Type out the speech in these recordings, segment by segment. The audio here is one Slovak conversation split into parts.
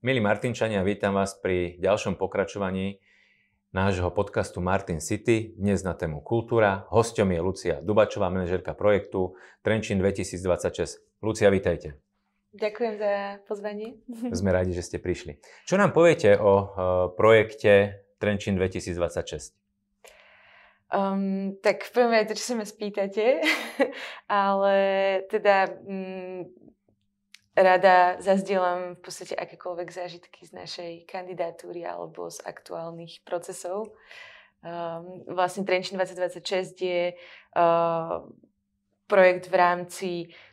Milí Martinčania, vítam vás pri ďalšom pokračovaní nášho podcastu Martin City, dnes na tému kultúra. Hosťom je Lucia Dubačová, manažérka projektu Trenčín 2026. Lucia, vítajte. Ďakujem za pozvanie. Sme radi, že ste prišli. Čo nám poviete o projekte Trenčín 2026? Tak v prvom rade to, čo sa ma spýtate, ale teda rada zazdielam v podstate akékoľvek zážitky z našej kandidatúry alebo z aktuálnych procesov. Vlastne Trenčín 2026 je projekt v rámci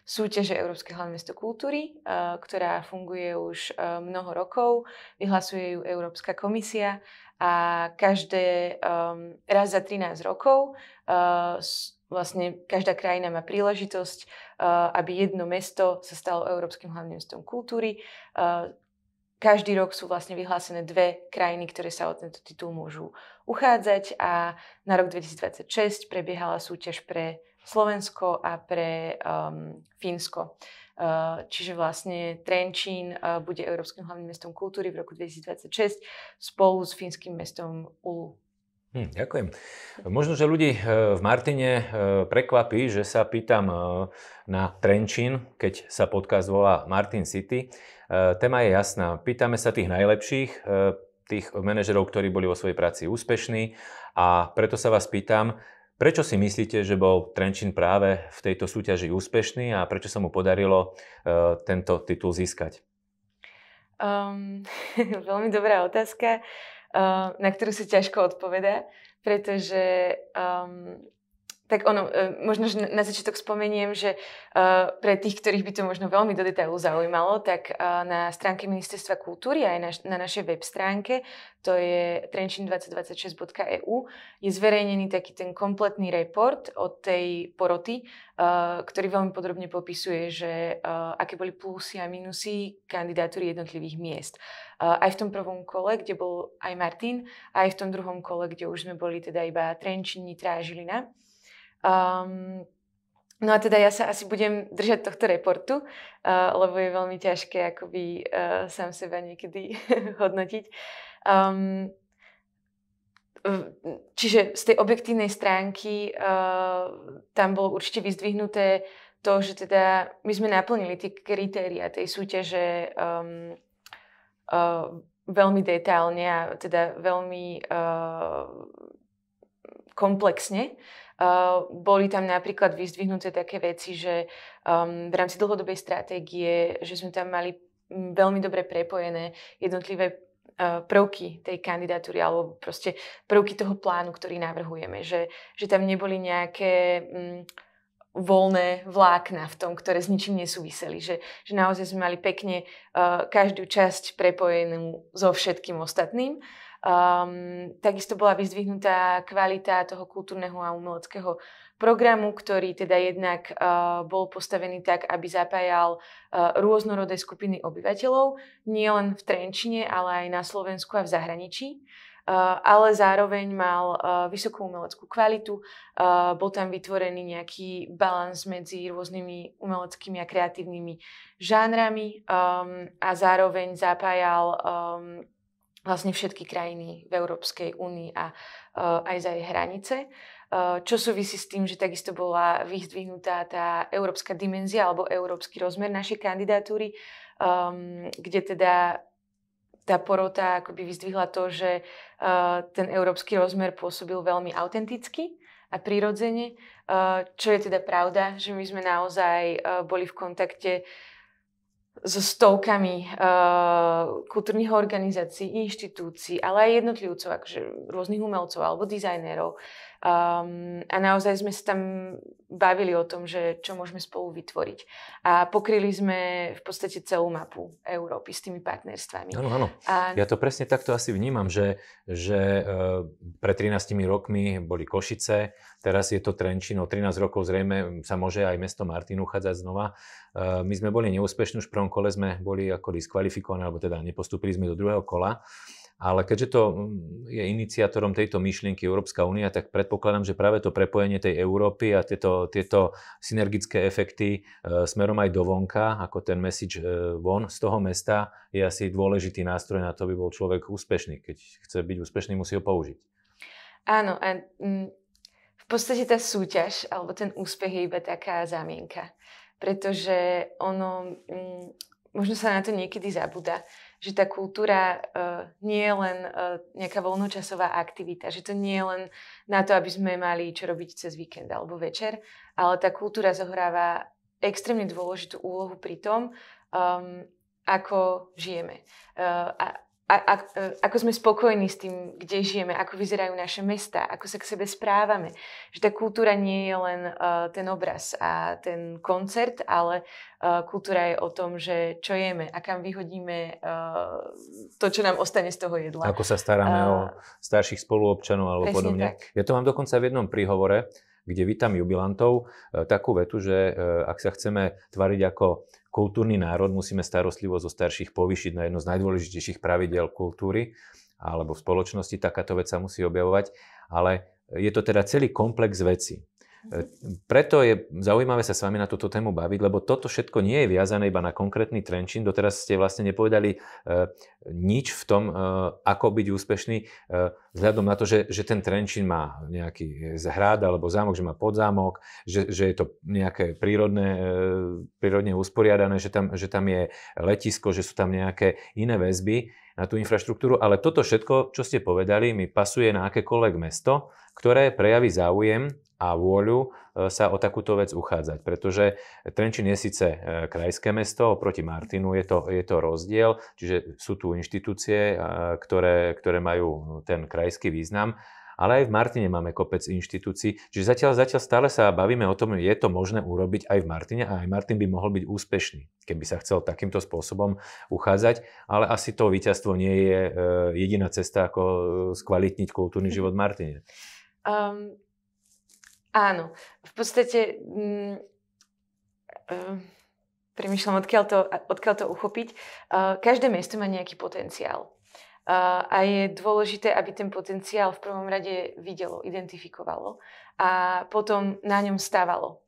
súťaže Európske hlavné mesto kultúry, ktorá funguje už mnoho rokov. Vyhlasuje ju Európska komisia a každé raz za 13 rokov vlastne každá krajina má príležitosť, aby jedno mesto sa stalo Európskym hlavným mestom kultúry. Každý rok sú vlastne vyhlásené dve krajiny, ktoré sa o tento titul môžu uchádzať a na rok 2026 prebiehala súťaž pre Slovensko a pre Fínsko. Čiže vlastne Trenčín bude Európskym hlavným mestom kultúry v roku 2026 spolu s fínskym mestom Oulu. Ďakujem. Možno, že ľudí v Martine prekvapí, že sa pýtam na Trenčín, keď sa podcast volá Martin City. Téma je jasná. Pýtame sa tých najlepších, tých manažerov, ktorí boli vo svojej práci úspešní, a preto sa vás pýtam, prečo si myslíte, že bol Trenčín práve v tejto súťaži úspešný a prečo sa mu podarilo tento titul získať? Veľmi dobrá otázka, na ktorú si ťažko odpovedá, pretože možno, že na začiatok spomeniem, že pre tých, ktorých by to možno veľmi do detailu zaujímalo, tak na stránke Ministerstva kultúry aj na našej web stránke, to je trenchin2026.eu, je zverejnený taký ten kompletný report od tej poroty, ktorý veľmi podrobne popisuje, že aké boli plusy a minusy kandidatúry jednotlivých miest. Aj v tom prvom kole, kde bol aj Martin, aj v tom druhom kole, kde už sme boli teda iba Trenčín, Nitra a Žilina. No a teda ja sa asi budem držať tohto reportu, lebo je veľmi ťažké akoby sám seba niekedy hodnotiť. Čiže z tej objektívnej stránky tam bolo určite vyzdvihnuté to, že teda my sme naplnili tie kritéria tej súťaže veľmi detailne a teda veľmi komplexne. Boli tam napríklad vyzdvihnuté také veci, že v rámci dlhodobej stratégie, že sme tam mali veľmi dobre prepojené jednotlivé prvky tej kandidatúry alebo proste prvky toho plánu, ktorý navrhujeme. Že tam neboli nejaké voľné vlákna v tom, ktoré s ničím nesúviseli. Že naozaj sme mali pekne každú časť prepojenú so všetkým ostatným. Takisto bola vyzdvihnutá kvalita toho kultúrneho a umeleckého programu, ktorý teda jednak bol postavený tak, aby zapájal rôznorodé skupiny obyvateľov, nielen v Trenčine, ale aj na Slovensku a v zahraničí. Ale zároveň mal vysokú umeleckú kvalitu, bol tam vytvorený nejaký balans medzi rôznymi umeleckými a kreatívnymi žánrami a zároveň zapájal vlastne všetky krajiny v Európskej únii a aj za jej hranice. Čo súvisí s tým, že takisto bola vyzdvihnutá tá európska dimenzia alebo európsky rozmer našej kandidatúry, kde teda tá porota akoby vyzdvihla to, že ten európsky rozmer pôsobil veľmi autenticky a prirodzene, čo je teda pravda, že my sme naozaj boli v kontakte so stovkami kultúrnych organizácií, inštitúcií, ale aj jednotlivcov, akože rôznych umelcov alebo dizajnérov. A naozaj sme sa tam bavili o tom, že čo môžeme spolu vytvoriť. A pokryli sme v podstate celú mapu Európy s tými partnerstvami. Áno. Ja to presne takto asi vnímam, že pred 13 rokmi boli Košice, teraz je to Trenčín, o 13 rokov zrejme sa môže aj mesto Martin uchádzať znova. My sme boli neúspešní, už v prvom kole sme boli ako diskvalifikovaní, alebo teda nepostúpili sme do druhého kola. Ale keďže to je iniciátorom tejto myšlienky Európska únia, tak predpokladám, že práve to prepojenie tej Európy a tieto synergické efekty smerom aj do vonka, ako ten message von z toho mesta, je asi dôležitý nástroj na to, aby bol človek úspešný. Keď chce byť úspešný, musí ho použiť. Áno, a v podstate tá súťaž, alebo ten úspech je iba taká zámienka. Pretože ono, možno sa na to niekedy zabúda, že tá kultúra nie je len nejaká voľnočasová aktivita, že to nie je len na to, aby sme mali čo robiť cez víkend alebo večer, ale tá kultúra zohráva extrémne dôležitú úlohu pri tom, ako žijeme. Ako sme spokojní s tým, kde žijeme, ako vyzerajú naše mestá, ako sa k sebe správame. Že tá kultúra nie je len ten obraz a ten koncert, ale kultúra je o tom, že čo jeme a kam vyhodíme to, čo nám ostane z toho jedla. Ako sa staráme o starších spoluobčanov alebo podobne. Tak. Ja to mám dokonca v jednom príhovore, kde vítam jubilantov, takú vetu, že ak sa chceme tvariť ako kultúrny národ, musíme starostlivosť o starších povýšiť na jedno z najdôležitejších pravidiel kultúry alebo v spoločnosti. Takáto vec sa musí objavovať, ale je to teda celý komplex vecí. Preto je zaujímavé sa s vami na túto tému baviť, lebo toto všetko nie je viazané iba na konkrétny Trenčín. Doteraz ste vlastne nepovedali nič v tom, ako byť úspešný, vzhľadom na to, že ten Trenčín má nejaký hrad alebo zámok, že má podzámok, že je to nejaké prírodne usporiadané, že tam je letisko, že sú tam nejaké iné väzby na tú infraštruktúru, ale toto všetko, čo ste povedali, mi pasuje na akékoľvek mesto, ktoré prejaví záujem a vôľu sa o takúto vec uchádzať. Pretože Trenčín je síce krajské mesto, oproti Martinu je to rozdiel, čiže sú tu inštitúcie, ktoré majú ten krajský význam, ale aj v Martine máme kopec inštitúcií. Čiže zatiaľ stále sa bavíme o tom, je to možné urobiť aj v Martine a aj Martin by mohol byť úspešný, keby sa chcel takýmto spôsobom uchádzať, ale asi to víťazstvo nie je jediná cesta, ako skvalitniť kultúrny život v Martine. Áno, v podstate premýšľam, odkiaľ to uchopiť. Každé mesto má nejaký potenciál. A je dôležité, aby ten potenciál v prvom rade videlo, identifikovalo a potom na ňom stávalo.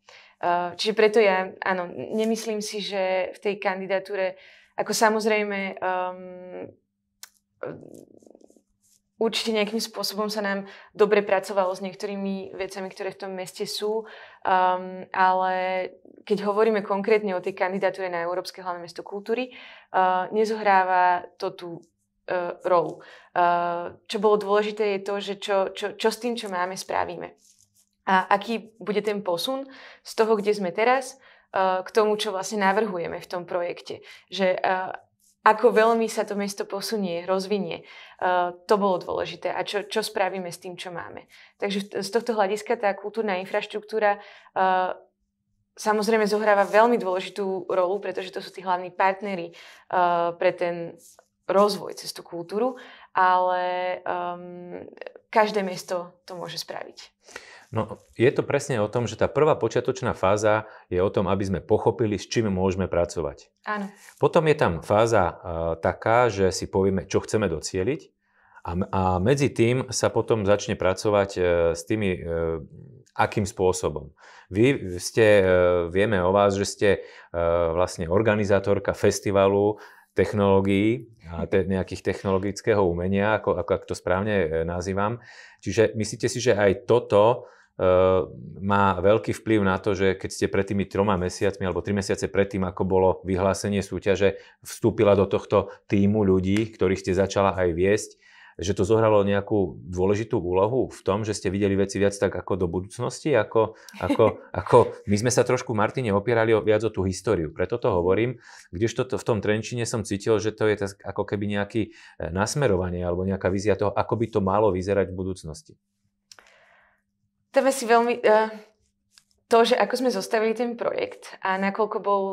Čiže preto áno, nemyslím si, že v tej kandidatúre, ako samozrejme, určite nejakým spôsobom sa nám dobre pracovalo s niektorými vecami, ktoré v tom meste sú, ale keď hovoríme konkrétne o tej kandidatúre na Európske hlavné mesto kultúry, nezohráva to tú rolu. Čo bolo dôležité je to, že čo s tým, čo máme, spravíme. A aký bude ten posun z toho, kde sme teraz, k tomu, čo vlastne navrhujeme v tom projekte. Že ako veľmi sa to mesto posunie, rozvinie. To bolo dôležité. A čo spravíme s tým, čo máme. Takže z tohto hľadiska tá kultúrna infraštruktúra samozrejme zohráva veľmi dôležitú rolu, pretože to sú tí hlavní partneri pre ten rozvoj cez tú kultúru, ale každé mesto to môže spraviť. No, je to presne o tom, že tá prvá počiatočná fáza je o tom, aby sme pochopili, s čím môžeme pracovať. Áno. Potom je tam fáza taká, že si povieme, čo chceme docieliť a medzi tým sa potom začne pracovať s tými, akým spôsobom. Vieme o vás, že ste vlastne organizátorka festivalu technológií a nejakých technologického umenia, ako to správne nazývam. Čiže myslíte si, že aj toto má veľký vplyv na to, že keď ste pred tými 3 mesiacmi alebo 3 mesiace predtým, ako bolo vyhlásenie súťaže, vstúpila do tohto tímu ľudí, ktorých ste začala aj viesť, že to zohralo nejakú dôležitú úlohu v tom, že ste videli veci viac tak ako do budúcnosti, ako my sme sa trošku v Martine opierali viac o tú históriu. Preto to hovorím, kdežto v tom Trenčíne som cítil, že to je ako keby nejaké nasmerovanie alebo nejaká vízia toho, ako by to malo vyzerať v budúcnosti. To je si veľmi... To, že ako sme zostavili ten projekt a nakoľko bol,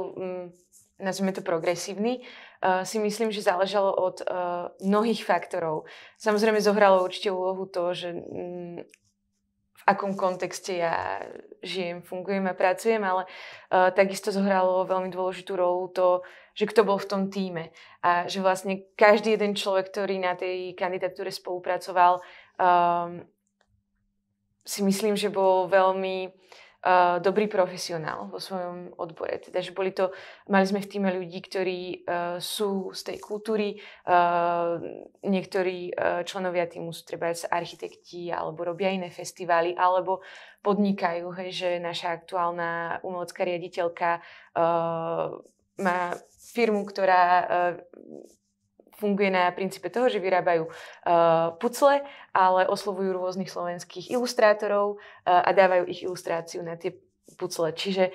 nazvime to progresívny, si myslím, že záležalo od mnohých faktorov. Samozrejme zohralo určite úlohu to, že v akom kontexte ja žijem, fungujem a pracujem, ale takisto zohralo veľmi dôležitú rolu to, že kto bol v tom tíme. A že vlastne každý jeden človek, ktorý na tej kandidatúre spolupracoval, si myslím, že bol veľmi dobrý profesionál vo svojom odbore. Teda, že mali sme v týme ľudí, ktorí sú z tej kultúry, niektorí členovia týmu sú treba architekti, alebo robia iné festivály, alebo podnikajú, že naša aktuálna umelecká riaditeľka má firmu, ktorá funguje na princípe toho, že vyrábajú pucle, ale oslovujú rôznych slovenských ilustrátorov a dávajú ich ilustráciu na tie pucle. Čiže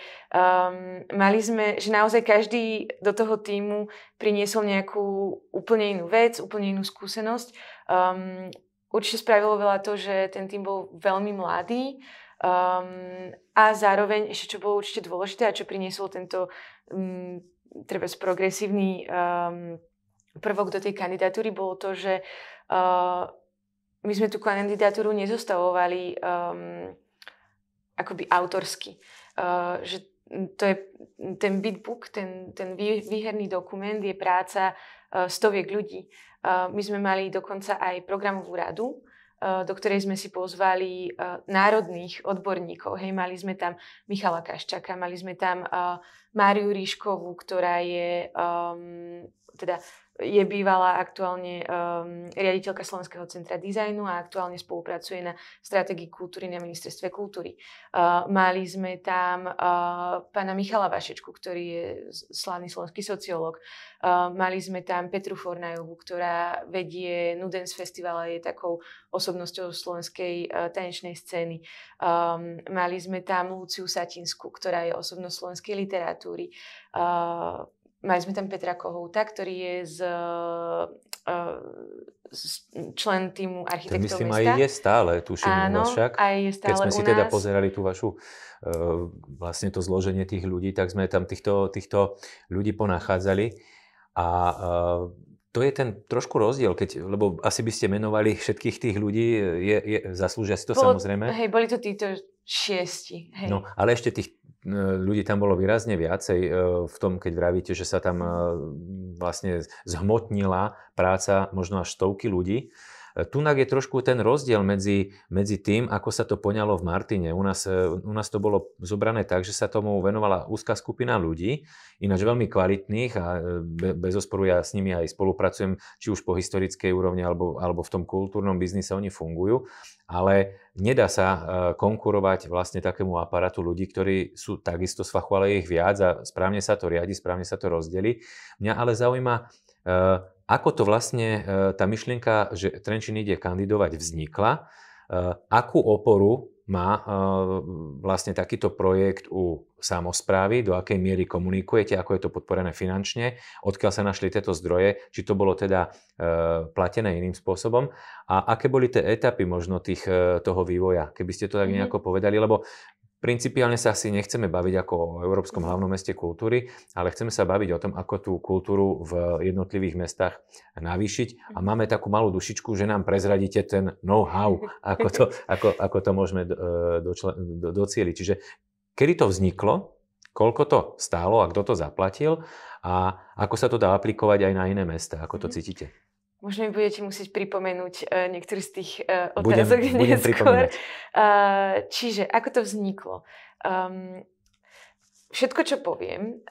mali sme, že naozaj každý do toho tímu priniesol nejakú úplne inú vec, úplne inú skúsenosť. Určite spravilo veľa to, že ten tím bol veľmi mladý a zároveň ešte, čo bolo určite dôležité a čo priniesol tento treba progresívny prvok do tej kandidatúry, bolo to, že my sme tú kandidatúru nezostavovali akoby autorsky. Že to je ten bitbook, ten výherný dokument je práca stoviek ľudí. My sme mali dokonca aj programovú radu, do ktorej sme si pozvali národných odborníkov. Hej, mali sme tam Michala Kaščaka, mali sme tam Máriu Ríškovú, ktorá je je bývalá aktuálne riaditeľka Slovenského centra dizajnu a aktuálne spolupracuje na stratégii kultúry na ministerstve kultúry. Mali sme tam pána Michala Vašečku, ktorý je slávny slovenský sociológ. Mali sme tam Petru Fornajovú, ktorá vedie Nudens Festival a je takou osobnosťou slovenskej tanečnej scény. Mali sme tam Luciu Satinskú, ktorá je osobnosť slovenskej literatúry. Mali sme tam Petra Kohouta, ktorý je člen týmu architektov myslím, mesta. aj je stále, tuším. Áno, však. aj je stále. Keď sme si u teda nás pozerali tú vašu vlastne to zloženie tých ľudí, tak sme tam týchto ľudí ponachádzali. A to je ten trošku rozdiel, lebo asi by ste menovali všetkých tých ľudí, zaslúžia si to samozrejme. Hej, boli to títo 6. Hej. No, ale ešte tých ľudí tam bolo výrazne viacej v tom, keď vravíte, že sa tam vlastne zhmotnila práca možno až stovky ľudí. Tunak je trošku ten rozdiel medzi tým, ako sa to poňalo v Martine. U nás to bolo zobrané tak, že sa tomu venovala úzka skupina ľudí, ináč veľmi kvalitných a bezosporu ja s nimi aj spolupracujem, či už po historickej úrovni alebo v tom kultúrnom biznise oni fungujú, ale nedá sa konkurovať vlastne takému aparátu ľudí, ktorí sú takisto z fachu, ale ich viac a správne sa to riadi, správne sa to rozdeli. Mňa ale zaujíma, ako to vlastne tá myšlienka, že Trenčín ide kandidovať, vznikla? Akú oporu má vlastne takýto projekt u samosprávy? Do akej miery komunikujete? Ako je to podporené finančne? Odkiaľ sa našli tieto zdroje? Či to bolo teda platené iným spôsobom? A aké boli tie etapy možno toho vývoja? Keby ste to tak nejako povedali, lebo principiálne sa asi nechceme baviť ako o Európskom hlavnom meste kultúry, ale chceme sa baviť o tom, ako tú kultúru v jednotlivých mestách navýšiť. A máme takú malú dušičku, že nám prezradíte ten know-how, ako to môžeme docieliť. Čiže kedy to vzniklo, koľko to stálo a kto to zaplatil a ako sa to dá aplikovať aj na iné mestá, ako to cítite? Možno mi budete musieť pripomenúť niektoré z tých otázok budem neskôr. Čiže, ako to vzniklo? Všetko, čo poviem,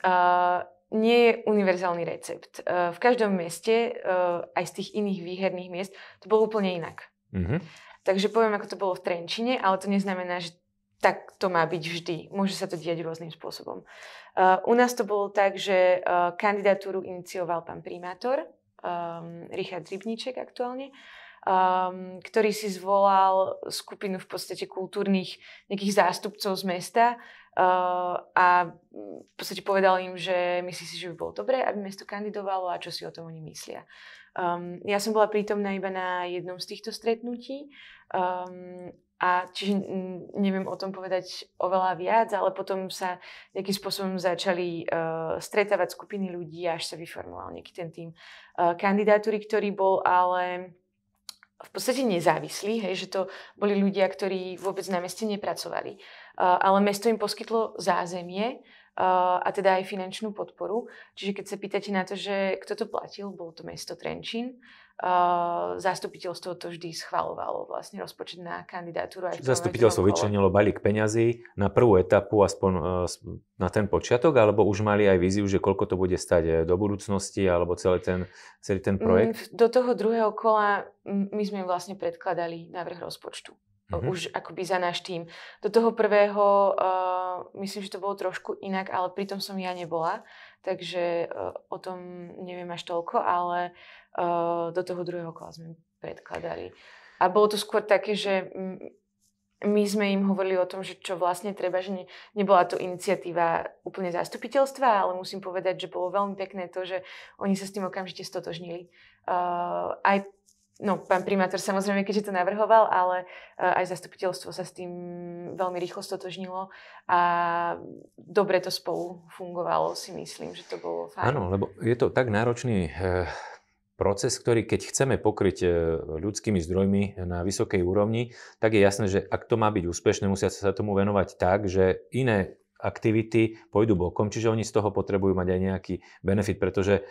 nie je univerzálny recept. V každom meste, aj z tých iných výherných miest, to bolo úplne inak. Mm-hmm. Takže poviem, ako to bolo v Trenčine, ale to neznamená, že tak to má byť vždy. Môže sa to diať rôznym spôsobom. U nás to bolo tak, že kandidatúru inicioval pán primátor, Richard Rybníček aktuálne, ktorý si zvolal skupinu v podstate kultúrnych nejakých zástupcov z mesta a v podstate povedal im, že myslí si, že by bolo dobré, aby mesto kandidovalo a čo si o tom oni myslia. Ja som bola prítomná iba na jednom z týchto stretnutí a čiže neviem o tom povedať oveľa viac, ale potom sa nejakým spôsobom začali stretávať skupiny ľudí a až sa vyformoval nejaký ten tým kandidatúry, ktorý bol ale v podstate nezávislý, hej, že to boli ľudia, ktorí vôbec na meste nepracovali. Ale mesto im poskytlo zázemie, a teda aj finančnú podporu. Čiže keď sa pýtate na to, že kto to platil, bolo to mesto Trenčín. Zastupiteľstvo to vždy schvaľovalo vlastne rozpočet na kandidatúru. Zastupiteľstvo vyčlenilo balík peňazí na prvú etapu, aspoň na ten počiatok, alebo už mali aj víziu, že koľko to bude stať do budúcnosti, alebo celý ten projekt? Do toho druhého kola my sme vlastne predkladali návrh rozpočtu. Už akoby za náš tím. Do toho prvého myslím, že to bolo trošku inak, ale pritom som ja nebola, takže o tom neviem až toľko, ale do toho druhého kola sme predkladali. A bolo to skôr také, že my sme im hovorili o tom, že čo vlastne treba, že nebola to iniciatíva úplne zastupiteľstva, ale musím povedať, že bolo veľmi pekné to, že oni sa s tým okamžite stotožnili. Pán primátor samozrejme, keďže to navrhoval, ale aj zastupiteľstvo sa s tým veľmi rýchlo stotožnilo a dobre to spolu fungovalo, si myslím, že to bolo fajn. Áno, lebo je to tak náročný proces, ktorý keď chceme pokryť ľudskými zdrojmi na vysokej úrovni, tak je jasné, že ak to má byť úspešné, musia sa tomu venovať tak, že iné aktivity pôjdu bokom, čiže oni z toho potrebujú mať aj nejaký benefit, pretože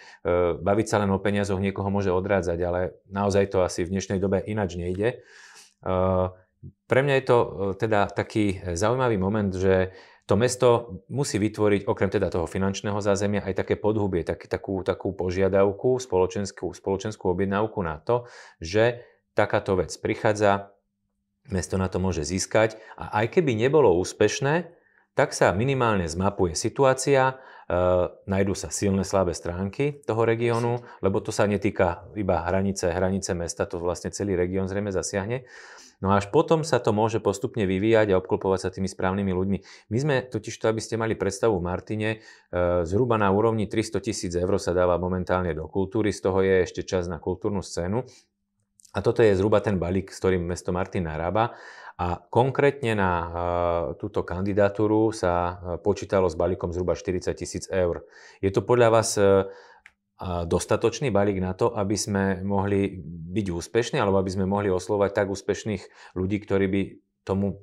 baviť sa len o peniazoch niekoho môže odrádzať, ale naozaj to asi v dnešnej dobe ináč nejde. Pre mňa je to teda taký zaujímavý moment, že to mesto musí vytvoriť, okrem teda toho finančného zázemia, aj také podhubie, takú požiadavku, spoločenskú objednávku na to, že takáto vec prichádza, mesto na to môže získať a aj keby nebolo úspešné, tak sa minimálne zmapuje situácia, nájdú sa silné, slabé stránky toho regiónu, lebo to sa netýka iba hranice mesta, to vlastne celý región zrejme zasiahne. No a až potom sa to môže postupne vyvíjať a obklopovať sa tými správnymi ľuďmi. My sme totižto, aby ste mali predstavu v Martine, zhruba na úrovni 300 000 eur sa dáva momentálne do kultúry, z toho je ešte čas na kultúrnu scénu. A toto je zhruba ten balík, s ktorým mesto Martin narába. A konkrétne na túto kandidatúru sa počítalo s balíkom zhruba 40 000 eur. Je to podľa vás dostatočný balík na to, aby sme mohli byť úspešní, alebo aby sme mohli oslovať tak úspešných ľudí, ktorí by tomu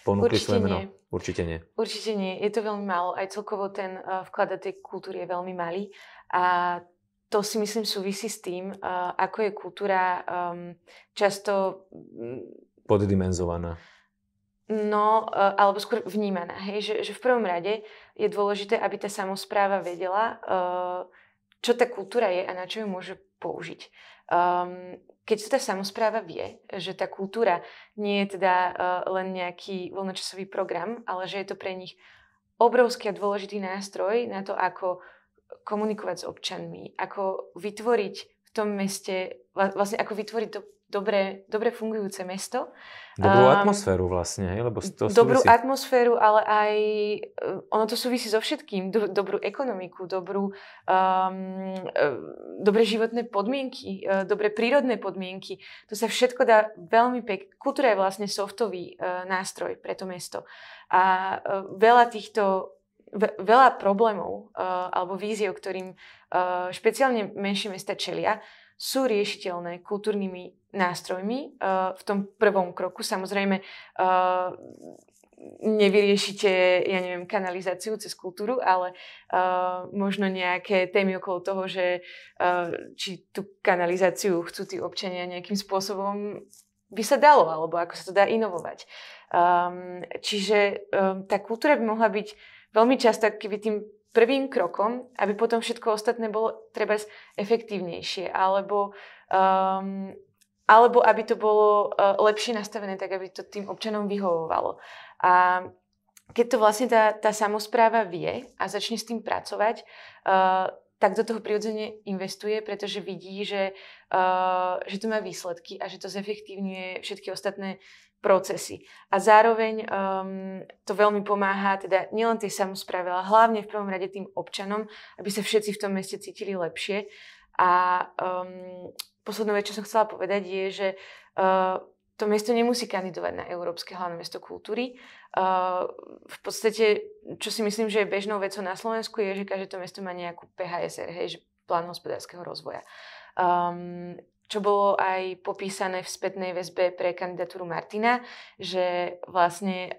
ponúkli svoje meno? Určite nie. Určite nie. Je to veľmi málo. Aj celkovo ten vklad do tej kultúry je veľmi malý. A to si myslím súvisí s tým, ako je kultúra často poddimenzovaná. No, alebo skôr vnímaná. Hej? Že v prvom rade je dôležité, aby tá samospráva vedela, čo tá kultúra je a na čo ju môže použiť. Keď tá samospráva vie, že tá kultúra nie je teda len nejaký voľnočasový program, ale že je to pre nich obrovský a dôležitý nástroj na to, ako komunikovať s občanmi, ako vytvoriť v tom meste, vlastne ako vytvoriť dobre fungujúce mesto. Dobrú atmosféru vlastne, lebo to dobrú súvisí. Atmosféru, ale aj ono to súvisí so všetkým. Dobrú ekonomiku, dobré životné podmienky, dobré prírodné podmienky. To sa všetko dá veľmi pekne. Kultúra je vlastne softový nástroj pre to mesto. A veľa problémov alebo víziev, ktorým špeciálne menšie mesta čelia, sú riešiteľné kultúrnymi nástrojmi v tom prvom kroku. Samozrejme, nevyriešite, kanalizáciu cez kultúru, ale možno nejaké témy okolo toho, že či tú kanalizáciu chcú tí občania nejakým spôsobom by sa dalo, alebo ako sa to dá inovovať. Čiže tá kultúra by mohla byť veľmi často keby tým prvým krokom, aby potom všetko ostatné bolo treba efektívnejšie, alebo aby to bolo lepšie nastavené, tak aby to tým občanom vyhovovalo. A keď to vlastne tá samospráva vie a začne s tým pracovať, tak do toho prirodzene investuje, pretože vidí, že to má výsledky a že to zefektívňuje všetky ostatné procesy. A zároveň to veľmi pomáha teda nielen tej samospráve, ale hlavne v prvom rade tým občanom, aby sa všetci v tom meste cítili lepšie. A posledná vec, čo som chcela povedať, je, že to mesto nemusí kandidovať na Európske hlavné mesto kultúry. V podstate, čo si myslím, že je bežnou vecou na Slovensku, je, že každé to mesto má nejakú PHSR, že plán hospodárskeho rozvoja. čo bolo aj popísané v spätnej väzbe pre kandidatúru Martina, že vlastne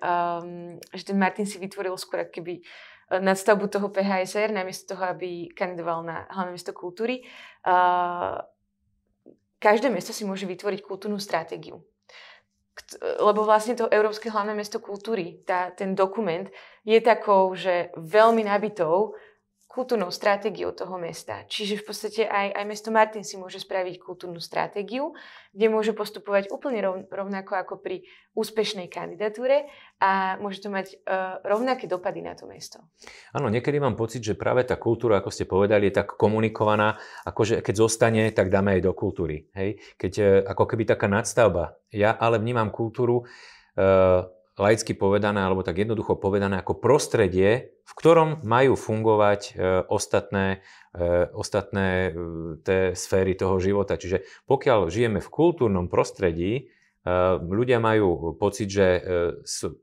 že ten Martin si vytvoril skôr keby nadstavbu toho PHSR, namiesto toho, aby kandidoval na hlavné mesto kultúry. Každé mesto si môže vytvoriť kultúrnu stratégiu. Lebo vlastne to Európske hlavné mesto kultúry, ten dokument, je takou, že veľmi nabitou kultúrnou stratégiou toho mesta. Čiže v podstate aj mesto Martin si môže spraviť kultúrnu stratégiu, kde môže postupovať úplne rovnako ako pri úspešnej kandidatúre a môže to mať rovnaké dopady na to mesto. Áno, niekedy mám pocit, že práve tá kultúra, ako ste povedali, je tak komunikovaná, akože keď zostane, tak dáme aj do kultúry. Hej? Keď ako keby taká nadstavba. Ja ale vnímam kultúru laicky povedané, alebo tak jednoducho povedané, ako prostredie, v ktorom majú fungovať ostatné té sféry toho života. Čiže pokiaľ žijeme v kultúrnom prostredí, ľudia majú pocit, že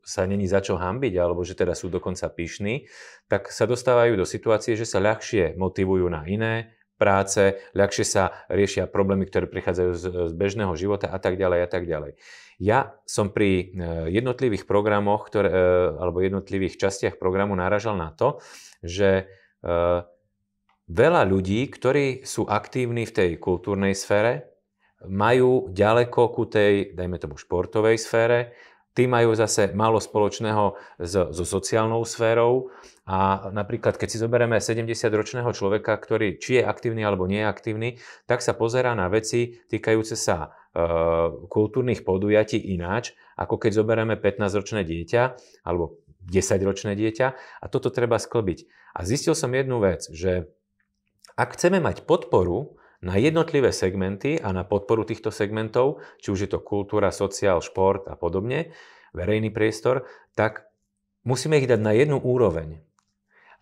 sa není za čo hanbiť, alebo že teda sú dokonca pyšní, tak sa dostávajú do situácie, že sa ľahšie motivujú na iné práce, ľahšie sa riešia problémy, ktoré prichádzajú z bežného života a tak ďalej a tak ďalej. Ja som pri jednotlivých programoch, alebo jednotlivých častiach programu naražal na to, že veľa ľudí, ktorí sú aktívni v tej kultúrnej sfére, majú ďaleko ku tej, dajme tomu, športovej sfére. Tí majú zase málo spoločného so sociálnou sférou a napríklad, keď si zoberieme 70-ročného človeka, ktorý či je aktívny alebo nie je aktívny, tak sa pozerá na veci týkajúce sa kultúrnych podujatí ináč, ako keď zoberieme 15-ročné dieťa alebo 10-ročné dieťa a toto treba sklbiť. A zistil som jednu vec, že ak chceme mať podporu na jednotlivé segmenty a na podporu týchto segmentov, či už je to kultúra, sociál, šport a podobne, verejný priestor, tak musíme ich dať na jednu úroveň.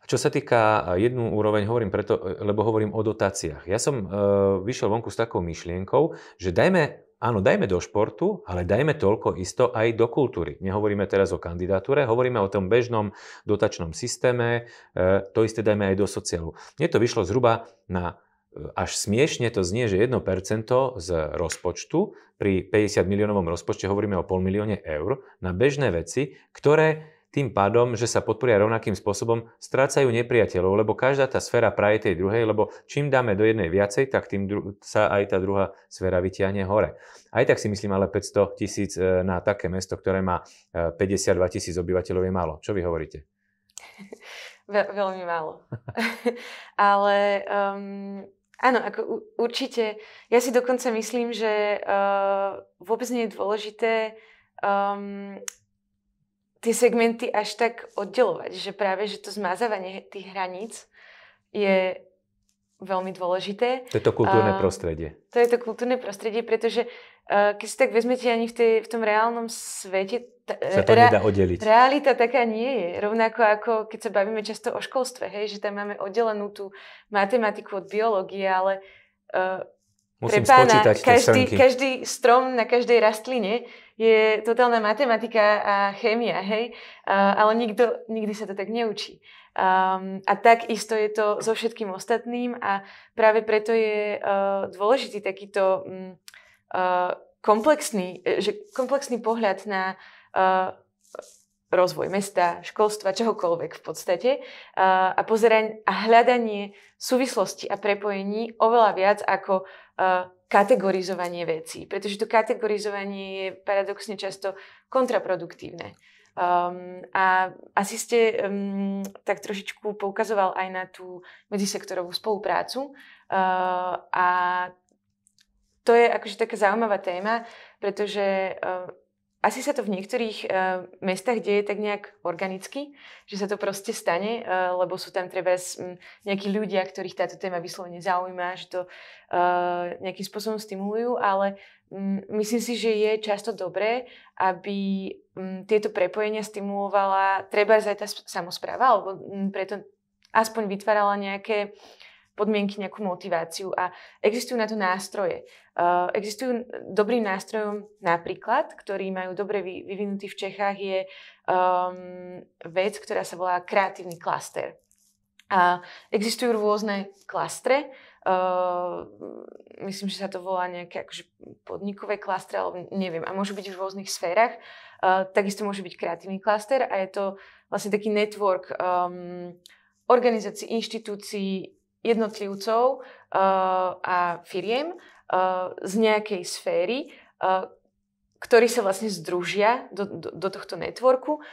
Čo sa týka jednu úroveň, hovorím preto, lebo hovorím o dotáciách. Ja som vyšiel vonku s takou myšlienkou, že dajme do športu, ale dajme toľko isto aj do kultúry. Nehovoríme teraz o kandidatúre, hovoríme o tom bežnom dotačnom systéme, to isté dajme aj do sociálu. Mne to vyšlo zhruba na až smiešne to znie, že 1% z rozpočtu, pri 50 miliónovom rozpočte hovoríme o 500 000 eur, na bežné veci, ktoré tým pádom, že sa podporia rovnakým spôsobom, strácajú nepriateľov, lebo každá tá sféra praje tej druhej, lebo čím dáme do jednej viacej, tak tým sa aj tá druhá sféra vytiahne hore. Aj tak si myslím, ale 500 000 na také mesto, ktoré má 52 000 obyvateľov je málo. Čo vy hovoríte? Veľmi málo. Ale áno, ako určite. Ja si dokonca myslím, že vôbec nie je dôležité tie segmenty až tak oddelovať. Že práve, že to zmazávanie tých hraníc je veľmi dôležité. To je to kultúrne prostredie. To je to kultúrne prostredie, pretože keď si tak vezmete ani v tom reálnom svete, sa to nedá oddeliť. Realita taká nie je. Rovnako ako keď sa bavíme často o školstve, hej, že tam máme oddelenú tú matematiku od biológie, ale musím pre pána, spočítať tie strnky. Každý strom na každej rastline je totálna matematika a chémia, hej, ale nikdy sa to tak neučí. A takisto je to so všetkým ostatným a práve preto je dôležitý takýto komplexný pohľad na rozvoj mesta, školstva, čohokoľvek v podstate a pozeranie a hľadanie súvislosti a prepojení oveľa viac ako kategorizovanie vecí, pretože to kategorizovanie je paradoxne často kontraproduktívne. A asi ste tak trošičku poukazoval aj na tú medzisektorovú spoluprácu a to je akože taká zaujímavá téma, pretože asi sa to v niektorých mestách deje tak nejak organicky, že sa to proste stane, lebo sú tam treba nejakí ľudia, ktorých táto téma vyslovene zaujíma, že to nejakým spôsobom stimulujú, ale myslím si, že je často dobré, aby tieto prepojenia stimulovala treba aj tá samospráva, alebo preto aspoň vytvárala nejaké podmienky, nejakú motiváciu a existujú na to nástroje. Existujú dobrým nástrojom napríklad, ktorý majú dobre vyvinutý v Čechách, je vec, ktorá sa volá kreatívny klaster. A existujú rôzne klastre, myslím, že sa to volá nejaké akože podnikové klastre, alebo neviem, a môžu byť v rôznych sférach. Takisto môže byť kreatívny klaster a je to vlastne taký network organizácií, inštitúcií, jednotlivcov a firiem z nejakej sféry, ktorí sa vlastne združia do tohto networku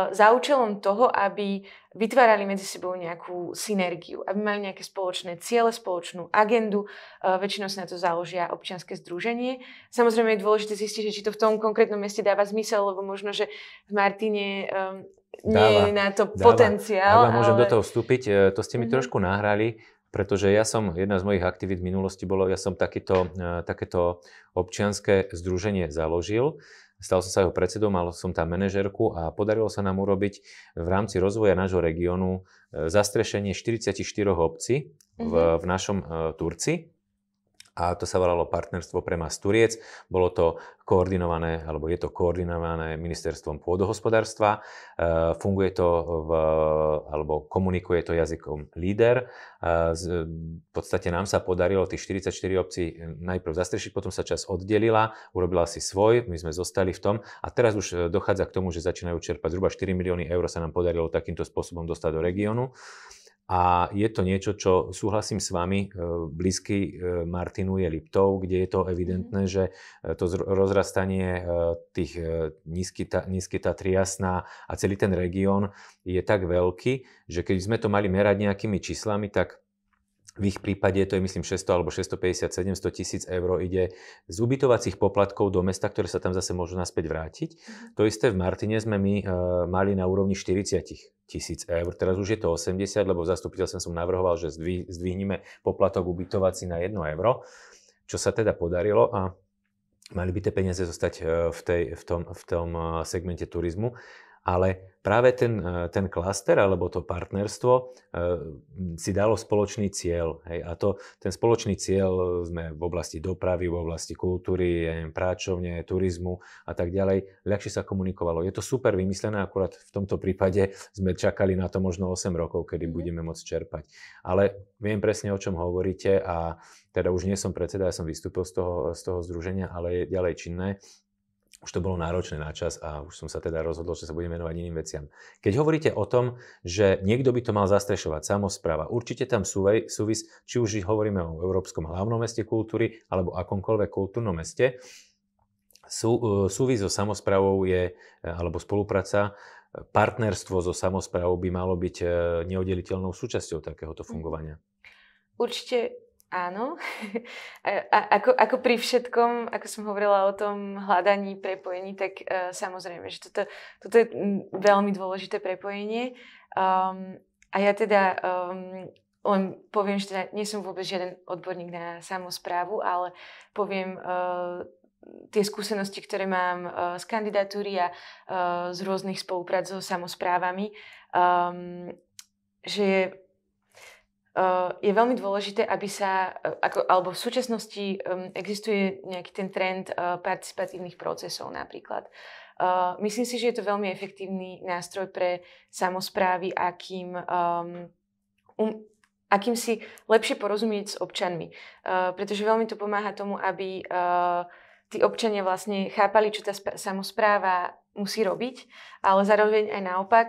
za účelom toho, aby vytvárali medzi sebou nejakú synergiu, aby mali nejaké spoločné ciele, spoločnú agendu. Väčšinou sa na to založia občianske združenie. Samozrejme je dôležité zistiť, že či to v tom konkrétnom meste dáva zmysel, lebo možno, že v Martine nie je na to potenciál. Ak vám môžem do toho vstúpiť, to ste mi trošku nahrali, pretože jedna z mojich aktivít v minulosti bolo, ja som takéto občianske združenie založil. Stal som sa jeho predsedom, mal som tam manažérku a podarilo sa nám urobiť v rámci rozvoja nášho regiónu zastrešenie 44 obcí v našom Turci. A to sa volalo Partnerstvo pre Masturiec. Bolo to koordinované, alebo je to koordinované ministerstvom pôdohospodárstva. Funguje to alebo komunikuje to jazykom LEADER. V podstate nám sa podarilo tých 44 obcí najprv zastrešiť, potom sa časť oddelila, urobila si svoj, my sme zostali v tom a teraz už dochádza k tomu, že začínajú čerpať zhruba 4 milióny eur sa nám podarilo takýmto spôsobom dostať do regiónu. A je to niečo, čo súhlasím s vami, blízky Martinu je Liptov, kde je to evidentné, že to rozrastanie tých Nízky Tatry, Jasná a celý ten región je tak veľký, že keď sme to mali merať nejakými číslami, tak v ich prípade to je myslím 600 alebo 650, 700 tisíc eur ide z ubytovacích poplatkov do mesta, ktoré sa tam zase môžu naspäť vrátiť. To isté v Martine sme my mali na úrovni 40 tisíc eur. Teraz už je to 80, lebo v zastupiteľstve som navrhoval, že zdvihneme poplatok ubytovací na 1 euro, čo sa teda podarilo a mali by tie peniaze zostať v tom segmente turizmu. Ale práve ten klaster alebo to partnerstvo si dalo spoločný cieľ. Hej? A ten spoločný cieľ sme v oblasti dopravy, v oblasti kultúry, práčovne, turizmu a tak ďalej. Ľahšie sa komunikovalo. Je to super vymyslené, akurát v tomto prípade sme čakali na to možno 8 rokov, kedy budeme môcť čerpať. Ale viem presne, o čom hovoríte a teda už nie som predseda, ja som vystúpil z toho združenia, ale je ďalej činné. Už to bolo náročné na čas a už som sa teda rozhodol, že sa budem venovať iným veciam. Keď hovoríte o tom, že niekto by to mal zastrešovať, samospráva, určite tam súvis, či už hovoríme o Európskom hlavnom meste kultúry alebo akomkoľvek kultúrnom meste, súvis so samosprávou je, alebo spolupráca, partnerstvo so samosprávou by malo byť neoddeliteľnou súčasťou takéhoto fungovania. Určite áno. Ako pri všetkom, ako som hovorila o tom hľadaní, prepojení, tak samozrejme, že toto je veľmi dôležité prepojenie. A ja teda len poviem, že teda nie som vôbec žiaden odborník na samosprávu, ale poviem tie skúsenosti, ktoré mám z kandidatúry a z rôznych spoluprác so samosprávami, že je veľmi dôležité, aby sa, alebo v súčasnosti existuje nejaký ten trend participatívnych procesov napríklad. Myslím si, že je to veľmi efektívny nástroj pre samosprávy, akým si lepšie porozumieť s občanmi. Pretože veľmi to pomáha tomu, aby tí občania vlastne chápali, čo tá samospráva musí robiť, ale zároveň aj naopak,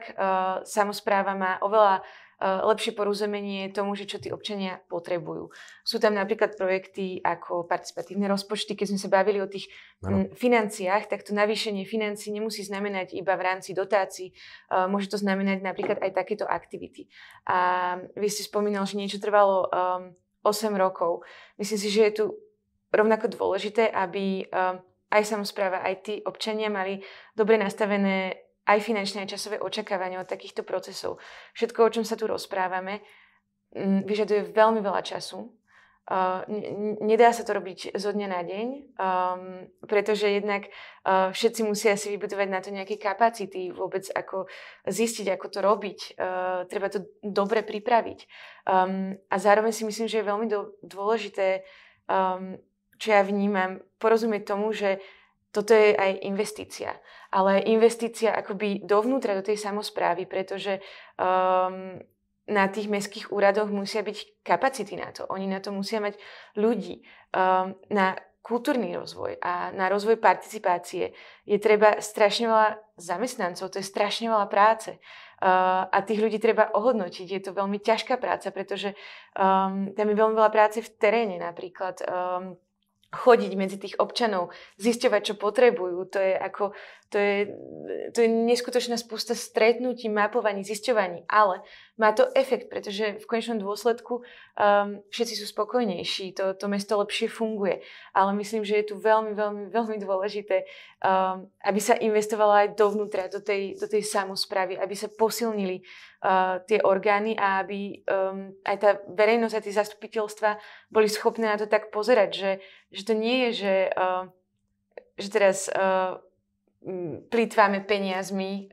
samospráva má oveľa lepšie porozumenie tomu, že čo tí občania potrebujú. Sú tam napríklad projekty ako participatívne rozpočty. Keď sme sa bavili o tých financiách, tak to navýšenie financií nemusí znamenať iba v rámci dotácií. Môže to znamenať napríklad aj takéto aktivity. A vy ste spomínal, že niečo trvalo 8 rokov. Myslím si, že je tu rovnako dôležité, aby aj samospráva, aj tí občania mali dobre nastavené aj finančné, aj časové očakávania od takýchto procesov. Všetko, o čom sa tu rozprávame, vyžaduje veľmi veľa času. Nedá sa to robiť zo dňa na deň, pretože jednak všetci musia si vybudovať na to nejaké kapacity, vôbec ako zistiť, ako to robiť. Treba to dobre pripraviť. A zároveň si myslím, že je veľmi dôležité, čo ja vnímam, porozumieť tomu, že toto je aj investícia. Ale investícia akoby dovnútra do tej samosprávy, pretože na tých mestských úradoch musia byť kapacity na to. Oni na to musia mať ľudí. Na kultúrny rozvoj a na rozvoj participácie je treba strašne veľa zamestnancov, to je strašne veľa práce. A tých ľudí treba ohodnotiť. Je to veľmi ťažká práca, pretože tam je veľmi veľa práce v teréne napríklad. Chodiť medzi tých občanov, zisťovať, čo potrebujú. To je neskutočná spústa stretnutí, mapovaní, zisťovaní, ale má to efekt, pretože v konečnom dôsledku všetci sú spokojnejší, to mesto lepšie funguje. Ale myslím, že je tu veľmi, veľmi, veľmi dôležité, aby sa investovalo aj dovnútra, do tej samosprávy, aby sa posilnili tie orgány a aby aj tá verejnosť a tie zastupiteľstva boli schopné na to tak pozerať, že to nie je, že teraz plýtváme peniazmi,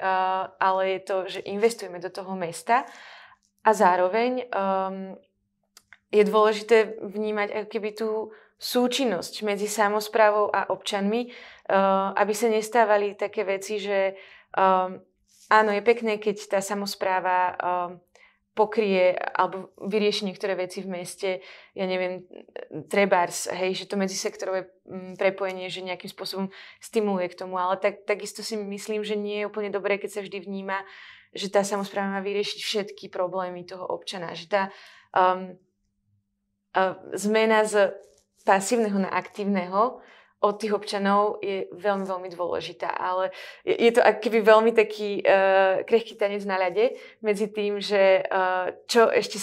ale je to, že investujeme do toho mesta a zároveň je dôležité vnímať ako keby tú súčinnosť medzi samosprávou a občanmi, aby sa nestávali také veci, že áno, je pekné, keď tá samospráva pokrie alebo vyrieši niektoré veci v meste, ja neviem, trebárs, hej, že to medzisektorové prepojenie, že nejakým spôsobom stimuluje k tomu, ale takisto si myslím, že nie je úplne dobré, keď sa vždy vníma, že tá samospráva má vyriešiť všetky problémy toho občana, že tá zmena z pasívneho na aktívneho od tých občanov je veľmi, veľmi dôležitá, ale je to akoby veľmi taký krehký tanec na ľade medzi tým, že čo ešte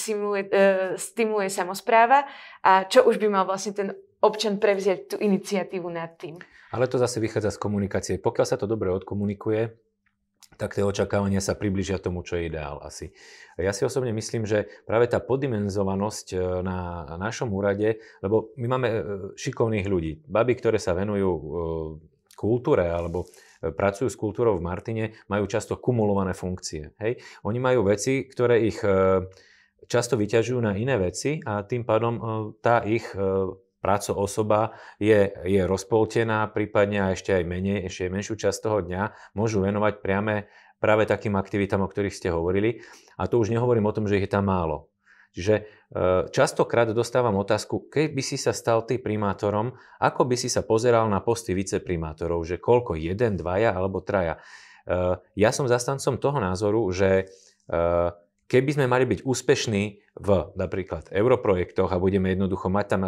stimuluje samospráva a čo už by mal vlastne ten občan prevziať tú iniciatívu nad tým. Ale to zase vychádza z komunikácie. Pokiaľ sa to dobre odkomunikuje, tak tie očakávania sa priblížia tomu, čo je ideál asi. Ja si osobne myslím, že práve tá poddimenzovanosť na našom úrade, lebo my máme šikovných ľudí, baby, ktoré sa venujú kultúre alebo pracujú s kultúrou v Martine, majú často kumulované funkcie. Hej? Oni majú veci, ktoré ich často vyťažujú na iné veci a tým pádom tá ich osoba je rozpoltená, prípadne ešte aj menej, ešte menšiu časť toho dňa môžu venovať práve takým aktivitám, o ktorých ste hovorili. A to už nehovorím o tom, že ich je tam málo. Čiže častokrát dostávam otázku, keby si sa stal ty primátorom, ako by si sa pozeral na posty viceprimátorov, že koľko, 1, 2 alebo 3. Ja som zastancom toho názoru, že keby sme mali byť úspešní v napríklad europrojektoch a budeme jednoducho mať tam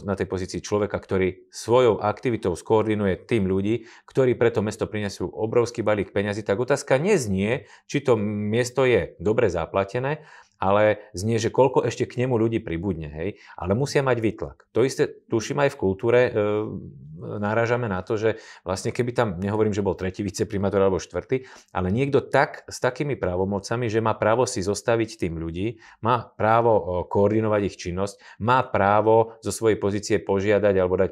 na tej pozícii človeka, ktorý svojou aktivitou skoordinuje tým ľudí, ktorí pre to mesto prinesú obrovský balík peňazí, tak otázka neznie, či to miesto je dobre zaplatené, ale znie, že koľko ešte k nemu ľudí pribudne, hej, ale musia mať výtlak. To isté, tuším, aj v kultúre narážame na to, že vlastne keby tam, nehovorím, že bol tretí viceprimátor alebo štvrtý, ale niekto s takými právomocami, že má právo si zostaviť tým ľudí, má právo koordinovať ich činnosť, má právo zo svojej pozície požiadať alebo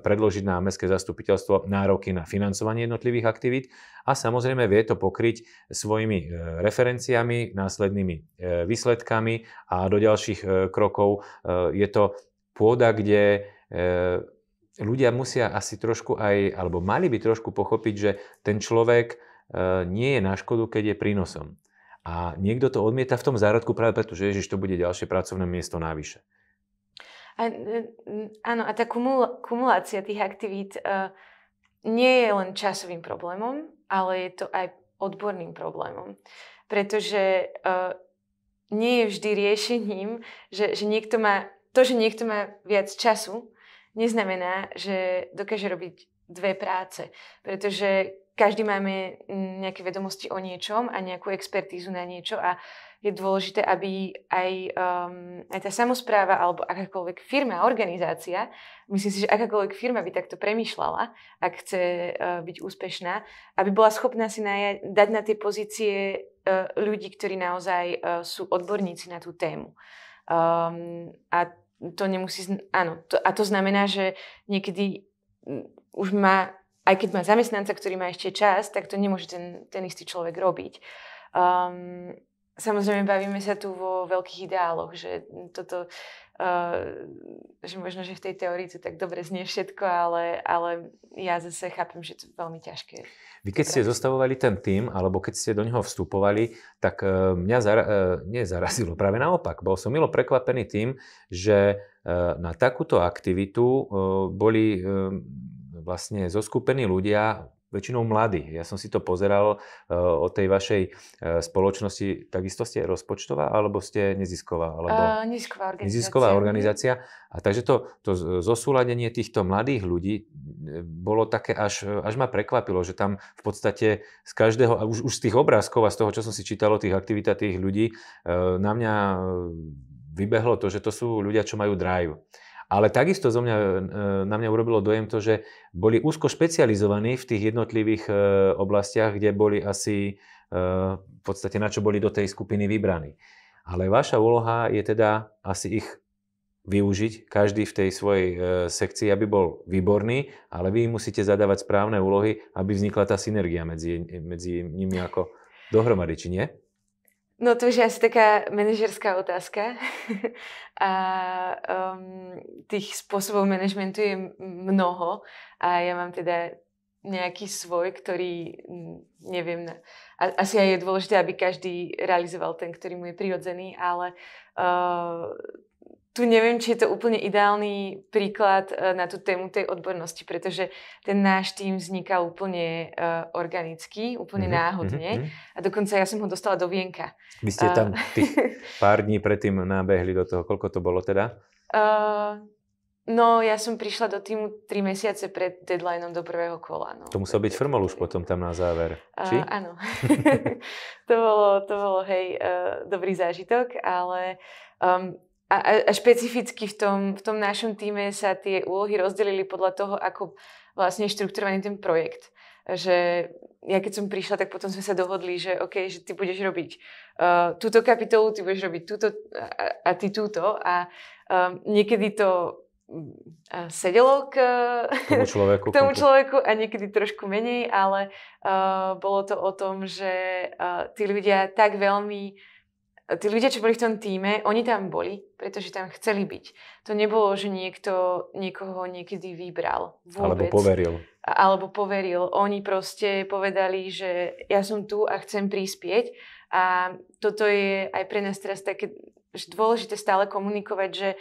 predložiť na mestské zastupiteľstvo nároky na financovanie jednotlivých aktivít a samozrejme vie to pokryť svojimi referenciami, následnými výsledkami a do ďalších krokov je to pôda, kde ľudia musia asi trošku alebo mali by trošku pochopiť, že ten človek nie je na škodu, keď je prínosom. A niekto to odmieta v tom zárodku práve preto, že Ježiš, to bude ďalšie pracovné miesto navyše. Áno, a tá kumulácia tých aktivít nie je len časovým problémom, ale je to aj odborným problémom. Pretože nie je vždy riešením, že niekto má viac času, neznamená, že dokáže robiť dve práce. Pretože každý máme nejaké vedomosti o niečom a nejakú expertízu na niečo a je dôležité, aby aj tá samospráva alebo akákoľvek firma, organizácia, myslím si, že akákoľvek firma by takto premýšľala, ak chce byť úspešná, aby bola schopná si dať na tie pozície ľudí, ktorí naozaj sú odborníci na tú tému. A to nemusí... Áno, to znamená, že niekedy už aj keď má zamestnanca, ktorý má ešte čas, tak to nemôže ten istý človek robiť. Samozrejme, bavíme sa tu vo veľkých ideáloch, že toto že možno, že v tej teórii to tak dobre znie všetko, ale ja zase chápem, že to je veľmi ťažké. Vy keď ste zostavovali ten tím, alebo keď ste do neho vstupovali, tak mňa zarazilo, práve naopak. Bol som milo prekvapený tým, že na takúto aktivitu boli vlastne zoskupení ľudia, väčšinou mladí. Ja som si to pozeral o tej vašej spoločnosti. Takisto ste rozpočtová, alebo ste nezisková? Alebo nezisková organizácia. A takže to zosúladenie týchto mladých ľudí bolo také, až ma prekvapilo, že tam v podstate z každého, už z tých obrázkov a z toho, čo som si čítal o tých aktivitách tých ľudí, na mňa vybehlo to, že to sú ľudia, čo majú drive. Ale takisto na mňa urobilo dojem to, že boli úzko špecializovaní v tých jednotlivých oblastiach, kde boli asi v podstate na čo boli do tej skupiny vybraní. Ale vaša úloha je teda asi ich využiť, každý v tej svojej sekcii, aby bol výborný, ale vy musíte zadávať správne úlohy, aby vznikla tá synergia medzi nimi ako dohromady, či nie? No to už je asi taká manažerská otázka a tých spôsobov manažmentu je mnoho a ja mám teda nejaký svoj, ktorý neviem, asi aj je dôležité, aby každý realizoval ten, ktorý mu je prirodzený, ale tu neviem, či je to úplne ideálny príklad na tú tému tej odbornosti, pretože ten náš tím vznikal úplne organicky, úplne náhodne a dokonca ja som ho dostala do vienka. Vy ste tam tých pár dní predtým nabehli do toho, koľko to bolo teda? No, ja som prišla do týmu 3 mesiace pred deadlineom do prvého kola. No. To musel byť frmol už potom tam na záver, či? Áno. to bolo dobrý zážitok, ale a špecificky v tom našom týme sa tie úlohy rozdelili podľa toho, ako vlastne je štrukturovaný ten projekt. Že ja keď som prišla, tak potom sme sa dohodli, že OK, že ty budeš robiť túto kapitolu, ty budeš robiť túto a ty túto. A niekedy to sedelo k tomu človeku a niekedy trošku menej, ale bolo to o tom, že tí ľudia tak veľmi tí ľudia, čo boli v tom tíme, oni tam boli, pretože tam chceli byť. To nebolo, že niekto niekoho niekedy vybral. Vôbec. Alebo poveril. Oni proste povedali, že ja som tu a chcem prispieť. A toto je aj pre nás teraz také dôležité stále komunikovať,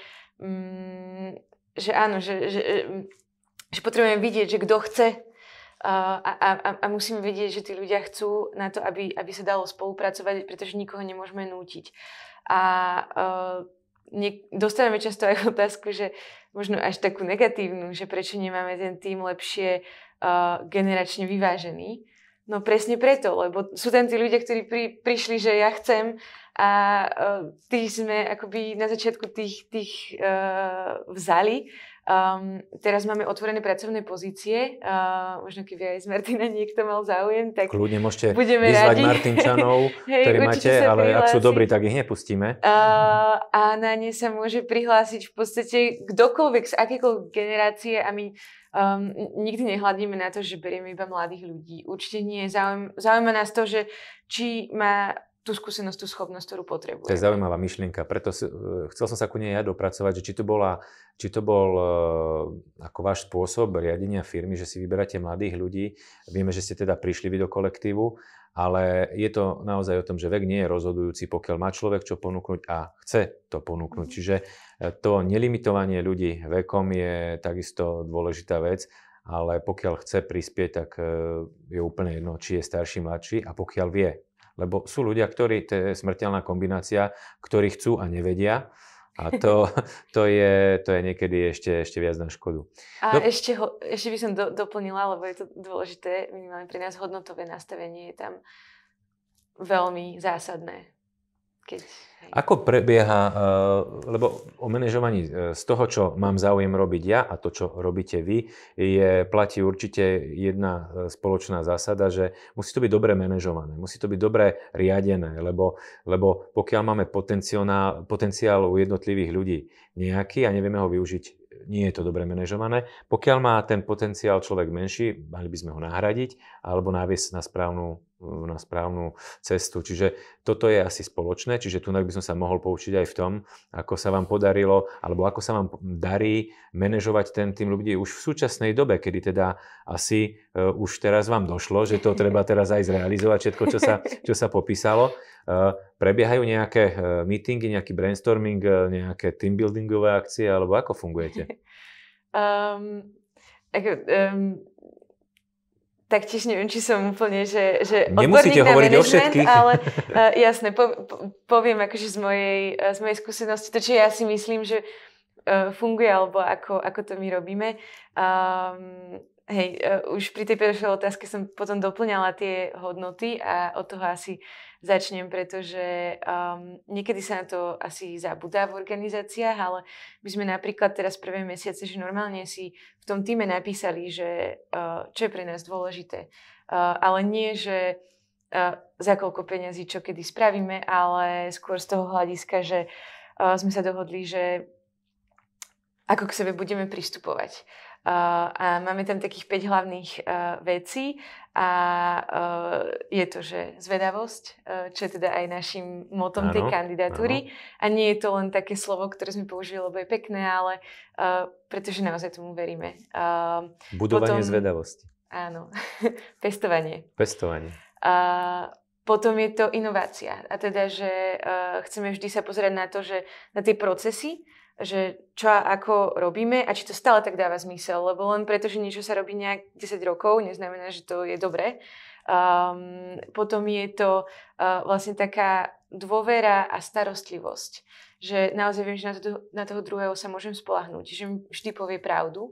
že áno, že potrebujeme vidieť, že kto chce. A musíme vedieť, že tí ľudia chcú na to, aby sa dalo spolupracovať, pretože nikoho nemôžeme nútiť. A dostávame často aj otázku, že možno až takú negatívnu, že prečo nemáme ten tím lepšie generačne vyvážený. No presne preto, lebo sú tam tí ľudia, ktorí prišli, že ja chcem a tí sme akoby na začiatku tých vzali. Teraz máme otvorené pracovné pozície. Možno keby aj z Martina niekto mal záujem, tak kľudne môžete vyzvať Martinčanov, ktorí máte, ale ak sú dobrí, tak ich nepustíme. A na ne sa môže prihlásiť v podstate kdokoľvek z akékoľvek generácie a my nikdy nehľadíme na to, že berieme iba mladých ľudí. Určite nie. Zaujíma nás to, že či má tú skúsenosť, tú schopnosť, ktorú potrebuje. To je zaujímavá myšlienka, preto chcel som sa ku nej ja dopracovať, že či to bol ako váš spôsob riadenia firmy, že si vyberáte mladých ľudí. Vieme, že ste teda prišli vy do kolektívu, ale je to naozaj o tom, že vek nie je rozhodujúci, pokiaľ má človek čo ponúknuť a chce to ponúknuť. Čiže to nelimitovanie ľudí vekom je takisto dôležitá vec, ale pokiaľ chce prispieť, tak je úplne jedno, či je starší, mladší a pokiaľ vie. Lebo sú ľudia, ktorí, to je smrteľná kombinácia, ktorí chcú a nevedia. A to je niekedy ešte viac na škodu. A ešte by som doplnila, lebo je to dôležité, minimálne pre nás hodnotové nastavenie je tam veľmi zásadné. Ako prebieha, lebo o manažovaní z toho, čo mám záujem robiť ja a to, čo robíte vy, platí určite jedna spoločná zásada, že musí to byť dobre manažované, musí to byť dobre riadené, lebo pokiaľ máme potenciál u jednotlivých ľudí nejaký a nevieme ho využiť nie je to dobre manažované. Pokiaľ má ten potenciál človek menší, mali by sme ho nahradiť alebo naviesť na správnu cestu. Čiže toto je asi spoločné, čiže tu by som sa mohol poučiť aj v tom, ako sa vám podarilo, alebo ako sa vám darí manažovať ten tým ľudí už v súčasnej dobe, kedy teda asi už teraz vám došlo, že to treba teraz aj zrealizovať, všetko, čo sa popísalo. Prebiehajú nejaké meetingy, nejaký brainstorming, nejaké teambuildingové akcie, alebo ako fungujete? Taktiež neviem, či som úplne, že nemusíte hovoriť o všetkých. Ale jasne, poviem akože z mojej skúsenosti, to, čo ja si myslím, že funguje, alebo ako to my robíme. Už pri tej prvej otázke som potom doplňala tie hodnoty a od toho asi začnem, pretože niekedy sa na to asi zabudá v organizáciách, ale my sme napríklad teraz prvé mesiace, že normálne si v tom týme napísali, že čo je pre nás dôležité. Ale nie, že za koľko peňazí, čo kedy spravíme, ale skôr z toho hľadiska, že sme sa dohodli, že ako k sebe budeme pristupovať. A máme tam takých 5 hlavných vecí a je to, že zvedavosť, čo je teda aj našim motom tej kandidatúry. Áno. A nie je to len také slovo, ktoré sme použili, lebo je pekné, ale pretože naozaj tomu veríme. Budovanie zvedavosti. Áno, pestovanie. Potom je to inovácia. A teda, že chceme vždy sa pozerať na to, že na tie procesy, že čo a ako robíme a či to stále tak dáva zmysel, lebo len preto, že niečo sa robí nejak 10 rokov, neznamená, že to je dobré. Potom je to vlastne taká dôvera a starostlivosť, že naozaj viem, že na toho druhého sa môžem spoľahnúť, že mi vždy povie pravdu,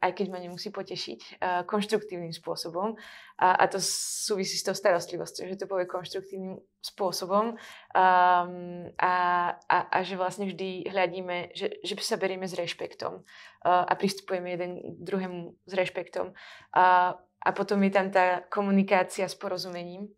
aj keď ma nemusí potešiť, konštruktívnym spôsobom. A to súvisí s tou starostlivosťou, že to povie konštruktívnym spôsobom a že vlastne vždy hľadíme, že sa berieme s rešpektom a pristupujeme jeden k druhému s rešpektom. A potom je tam tá komunikácia s porozumením,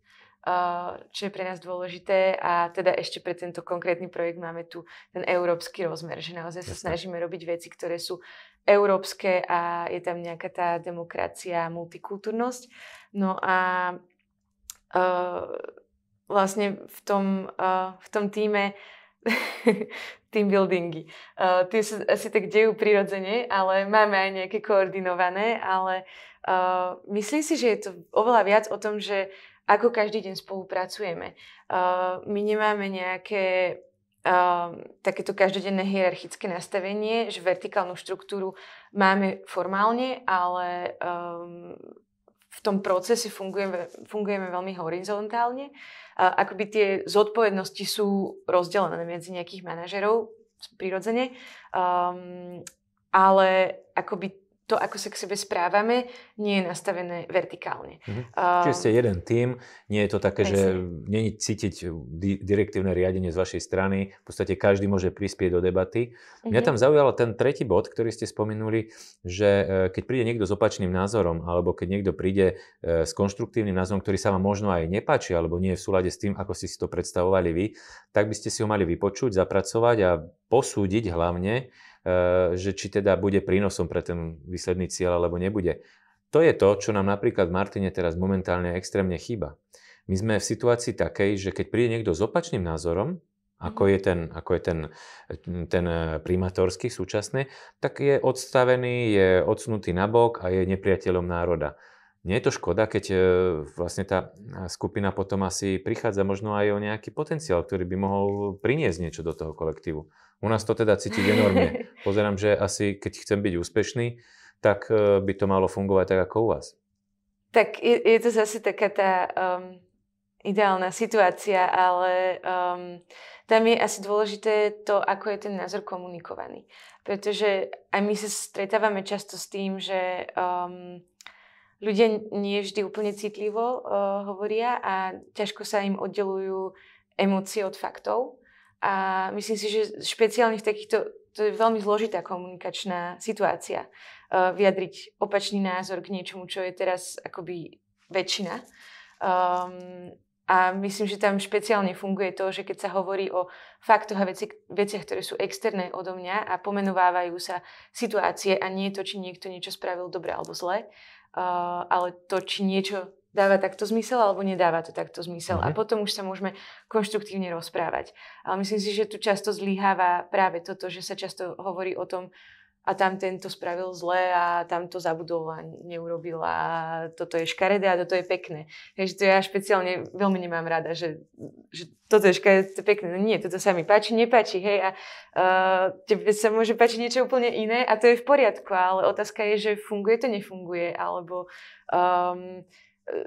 čo je pre nás dôležité a teda ešte pre tento konkrétny projekt máme tu ten európsky rozmer, že naozaj sa snažíme robiť veci, ktoré sú európske a je tam nejaká tá demokracia, multikultúrnosť. No a vlastne v tom týme team buildingy. Tie sa asi tak dejú prirodzene, ale máme aj nejaké koordinované, ale myslím si, že je to oveľa viac o tom, že ako každý deň spolupracujeme. My nemáme nejaké takéto každodenné hierarchické nastavenie, že vertikálnu štruktúru máme formálne, ale v tom procese fungujeme veľmi horizontálne. Akoby tie zodpovednosti sú rozdelené medzi nejakých manažerov, prirodzene, ale akoby to, ako sa k sebe správame, nie je nastavené vertikálne. Čiže ste jeden tím, nie je to také, že nie je cítiť direktívne riadenie z vašej strany, v podstate každý môže prispieť do debaty. Mňa tam zaujal ten tretí bod, ktorý ste spomenuli, že keď príde niekto s opačným názorom, alebo keď niekto príde s konštruktívnym názorom, ktorý sa vám možno aj nepáči, alebo nie je v súlade s tým, ako ste si to predstavovali vy, tak by ste si ho mali vypočuť, zapracovať a posúdiť hlavne, že či teda bude prínosom pre ten výsledný cieľ, alebo nebude. To je to, čo nám napríklad v Martine teraz momentálne extrémne chýba. My sme v situácii takej, že keď príde niekto s opačným názorom, ako je ten primátorský súčasný, tak je odstavený, je odsunutý nabok a je nepriateľom národa. Nie je to škoda, keď vlastne tá skupina potom asi prichádza možno aj o nejaký potenciál, ktorý by mohol priniesť niečo do toho kolektívu. U nás to teda cítiť enormne. Pozerám, že asi keď chcem byť úspešný, tak by to malo fungovať tak ako u vás. Tak je to zase taká tá ideálna situácia, ale tam je asi dôležité to, ako je ten názor komunikovaný. Pretože aj my sa stretávame často s tým, že ľudia nie vždy úplne citlivo hovoria a ťažko sa im oddelujú emócie od faktov. A myslím si, že špeciálne v takýchto, to je veľmi zložitá komunikačná situácia. Vyjadriť opačný názor k niečomu, čo je teraz akoby väčšina. A myslím, že tam špeciálne funguje to, že keď sa hovorí o faktoch a veciach, ktoré sú externé odo mňa a pomenovávajú sa situácie a nie to, či niekto niečo spravil dobre alebo zle, ale to, či niečo dáva takto zmysel alebo nedáva to takto zmysel. A potom už sa môžeme konštruktívne rozprávať. Ale myslím si, že tu často zlyháva práve toto, že sa často hovorí o tom, a tam tento spravil zle a tam to zabudol a neurobil a toto je škaredé a toto je pekné. Takže to ja špeciálne veľmi nemám rada, že toto je škaredé, to je pekné. No nie, toto sa mi páči, nepáči, hej. A tebe sa môže páčiť niečo úplne iné a to je v poriadku, ale otázka je, že funguje to, nefunguje, alebo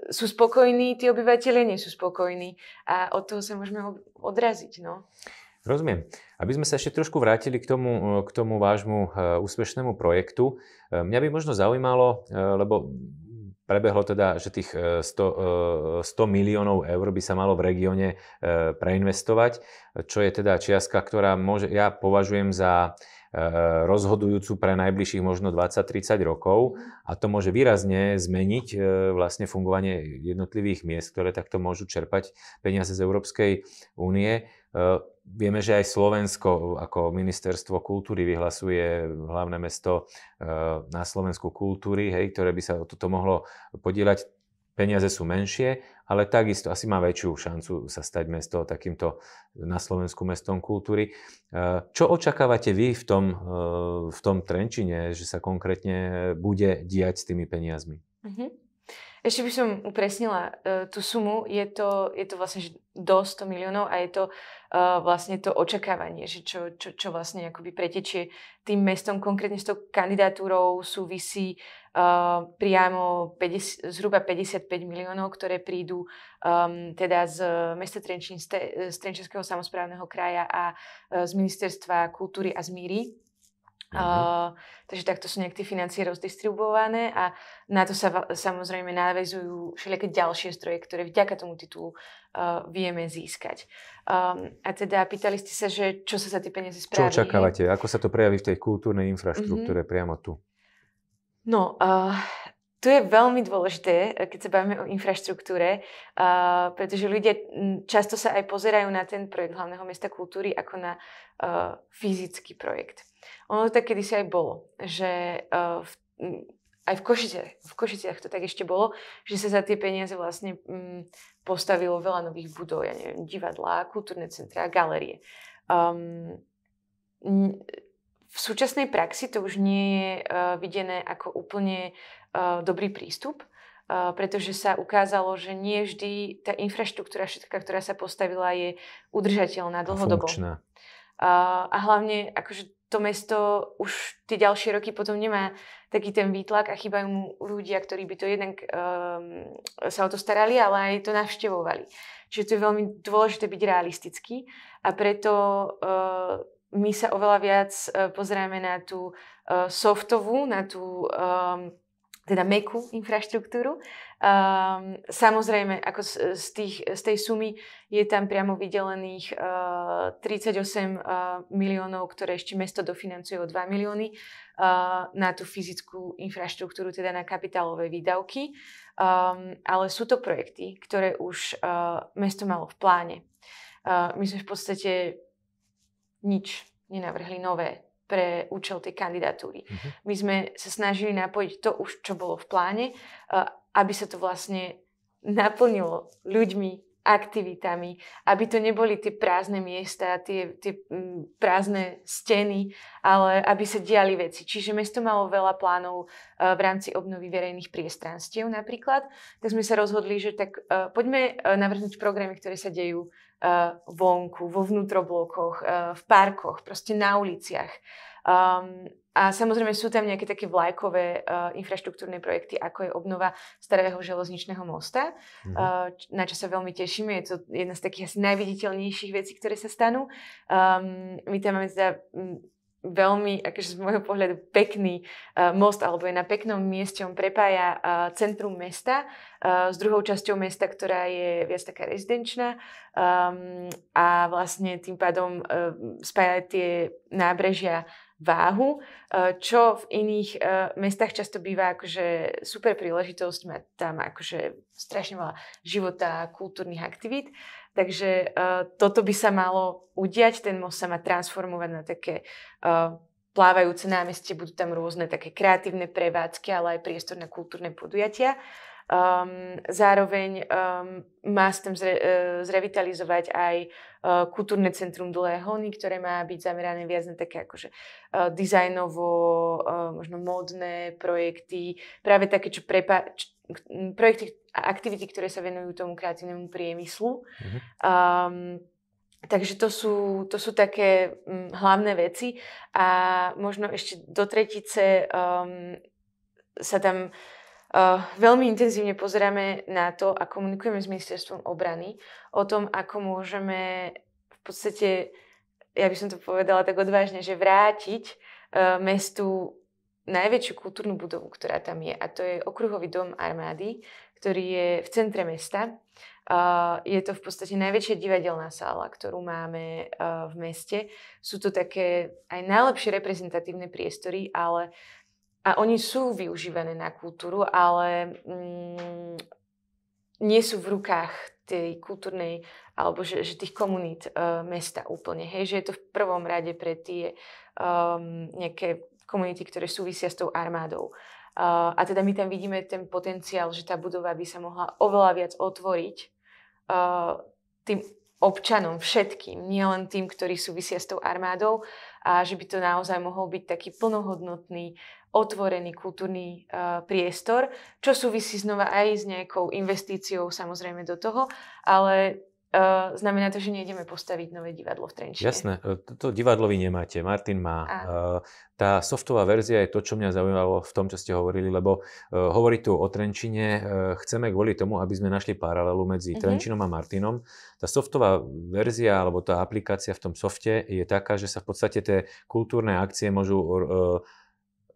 sú spokojní, tí obyvateľe nie sú spokojní a od toho sa môžeme odraziť, no. Rozumiem. Aby sme sa ešte trošku vrátili k tomu vášmu úspešnému projektu, mňa by možno zaujímalo, lebo prebehlo teda, že tých 100 miliónov eur by sa malo v regióne preinvestovať, čo je teda čiastka, ktorá ja považujem za rozhodujúcu pre najbližších možno 20-30 rokov a to môže výrazne zmeniť vlastne fungovanie jednotlivých miest, ktoré takto môžu čerpať peniaze z Európskej únie. Vieme, že aj Slovensko ako ministerstvo kultúry vyhlasuje hlavné mesto na Slovensku kultúry, hej, ktoré by sa o toto mohlo podieľať. Peniaze sú menšie, ale takisto asi má väčšiu šancu sa stať mesto takýmto na Slovensku mestom kultúry. Čo očakávate vy v tom Trenčine, že sa konkrétne bude diať s tými peniazmi? Ešte by som upresnila tú sumu. Je to vlastne do 100 miliónov a je to vlastne to očakávanie, že čo vlastne akoby pretečie tým mestom. Konkrétne s tou kandidatúrou súvisí priamo zhruba 55 miliónov, ktoré prídu teda z mesta Trenčín, z Trenčínskeho samosprávneho kraja a z Ministerstva kultúry a zmíry. Takže takto sú nejak tie financie rozdistribuované a na to sa samozrejme naväzujú všelijaké ďalšie zdroje, ktoré vďaka tomu titulu vieme získať. A teda pýtali ste sa, že čo sa za tie peniaze spraví. Čo očakávate? Ako sa to prejaví v tej kultúrnej infraštruktúre priamo tu? No, to je veľmi dôležité, keď sa bavíme o infraštruktúre, pretože ľudia často sa aj pozerajú na ten projekt hlavného mesta kultúry ako na fyzický projekt. Ono to tak kedysi aj bolo, že aj v Košiciach to tak ešte bolo, že sa za tie peniaze vlastne postavilo veľa nových budov, ja neviem, divadlá, kultúrne centrá, galérie. V súčasnej praxi to už nie je videné ako úplne dobrý prístup, pretože sa ukázalo, že nie vždy tá infraštruktúra všetká, ktorá sa postavila, je udržateľná dlhodobo. Funkčná. A hlavne akože to mesto už tie ďalšie roky potom nemá taký ten výtlak a chýbajú mu ľudia, ktorí by to jednak sa o to starali, ale aj to navštevovali. Čiže to je veľmi dôležité byť realistický a preto my sa oveľa viac pozeráme na tú softovú, na tú teda mäkkú infraštruktúru. Samozrejme, ako z tej sumy je tam priamo vydelených 38 miliónov, ktoré ešte mesto dofinancuje o 2 milióny na tú fyzickú infraštruktúru, teda na kapitálové výdavky. Ale sú to projekty, ktoré už mesto malo v pláne. My sme v podstate nič nenavrhli nové pre účel tej kandidatúry. My sme sa snažili napojiť to už, čo bolo v pláne, aby sa to vlastne naplnilo ľuďmi, aktivitami, aby to neboli tie prázdne miesta, tie prázdne steny, ale aby sa diali veci. Čiže mesto malo veľa plánov v rámci obnovy verejných priestranstiev napríklad. Tak sme sa rozhodli, že tak poďme navrhnúť programy, ktoré sa dejú vonku, vo vnútroblokoch, v parkoch, proste na uliciach. A samozrejme sú tam nejaké také vlajkové infraštruktúrne projekty, ako je obnova starého železničného mosta, na čo sa veľmi tešíme. Je to jedna z takých asi najviditeľnejších vecí, ktoré sa stanú. My tam máme teda veľmi, akože z môjho pohľadu, pekný most, alebo je na peknom mieste, on prepája centrum mesta s druhou časťou mesta, ktorá je viac taká rezidenčná a vlastne tým pádom spája tie nábrežia váhu, čo v iných mestách často býva akože super príležitosť, má tam akože strašne veľa života, kultúrnych aktivít. Takže toto by sa malo udiať, ten most sa má transformovať na také plávajúce námestie, budú tam rôzne také kreatívne prevádzky, ale aj priestor na kultúrne podujatia. Zároveň má sa tam zrevitalizovať aj kultúrne centrum Dlhé Hony, ktoré má byť zamerané viac na také akože dizajnovo, možno módne projekty, práve také, čo projekty a aktivity, ktoré sa venujú tomu kreatívnemu priemyslu. Takže to sú také hlavné veci a možno ešte do tretice sa tam veľmi intenzívne pozeráme na to a komunikujeme s Ministerstvom obrany o tom, ako môžeme v podstate, ja by som to povedala tak odvážne, že vrátiť mestu najväčšiu kultúrnu budovu, ktorá tam je. A to je okruhový dom armády, ktorý je v centre mesta. Je to v podstate najväčšia divadelná sála, ktorú máme v meste. Sú to také aj najlepšie reprezentatívne priestory, a oni sú využívané na kultúru, ale nie sú v rukách tej kultúrnej, alebo že tých komunít mesta úplne. Hej, že je to v prvom rade pre tie nejaké komunity, ktoré súvisia s tou armádou. A teda my tam vidíme ten potenciál, že tá budova by sa mohla oveľa viac otvoriť tým občanom všetkým, nielen tým, ktorí súvisia s tou armádou, a že by to naozaj mohol byť taký plnohodnotný, otvorený kultúrny priestor, čo súvisí znova aj s nejakou investíciou samozrejme do toho, ale znamená to, že nejdeme postaviť nové divadlo v Trenčine. Jasné, to divadlo vy nemáte, Martin má. Tá softová verzia je to, čo mňa zaujímalo v tom, čo ste hovorili, lebo hovorí tu o Trenčine, chceme kvôli tomu, aby sme našli paralelu medzi Trenčinom a Martinom. Tá softová verzia, alebo tá aplikácia v tom softe je taká, že sa v podstate tie kultúrne akcie môžu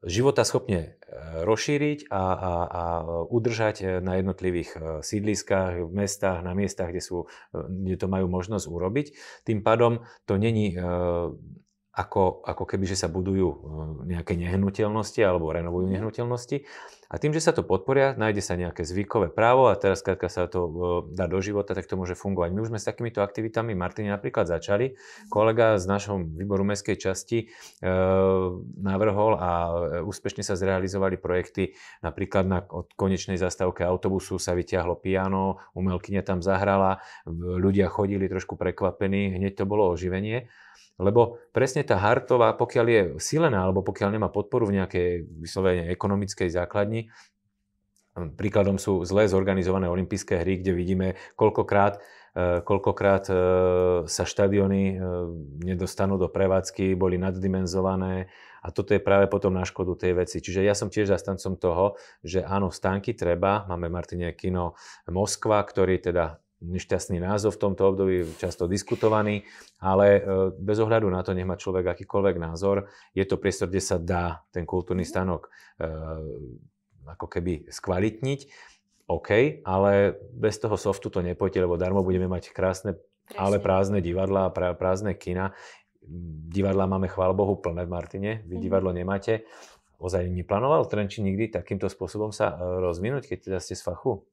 životaschopne rozšíriť a udržať na jednotlivých sídliskách, v mestách, na miestach, kde to majú možnosť urobiť. Tým pádom to není ako keby, že sa budujú nejaké nehnuteľnosti alebo renovujú nehnuteľnosti. A tým, že sa to podporia, nájde sa nejaké zvykové právo a teraz keď sa to dá do života, tak to môže fungovať. My už sme s takýmito aktivitami, Martine, napríklad začali. Kolega z našho výboru mestskej časti navrhol a úspešne sa zrealizovali projekty. Napríklad na konečnej zastávke autobusu sa vyťahlo piano, umelkyňa tam zahrala, ľudia chodili trošku prekvapení, hneď to bolo oživenie. Lebo presne tá Hartová, pokiaľ je silená, alebo pokiaľ nemá podporu v nejakej vyslovene ekonomickej základni, príkladom sú zle zorganizované olympijské hry, kde vidíme, koľkokrát sa štadióny nedostanú do prevádzky, boli naddimenzované a toto je práve potom na škodu tej veci. Čiže ja som tiež zastancom toho, že áno, stánky treba, máme Martine kino Moskva, ktorý teda nešťastný názov v tomto období, často diskutovaný, ale bez ohľadu na to, nech má človek akýkoľvek názor, je to priestor, kde sa dá ten kultúrny stánok ako keby skvalitniť. OK, ale bez toho softu to nepojde, lebo darmo budeme mať krásne, ale prázdne divadlá a prázdne kina. Divadlá máme, chvála Bohu, plné v Martine, vy divadlo nemáte. Ozaj neplánoval Trenčín nikdy takýmto spôsobom sa rozvinúť, keď teda ste z fachu?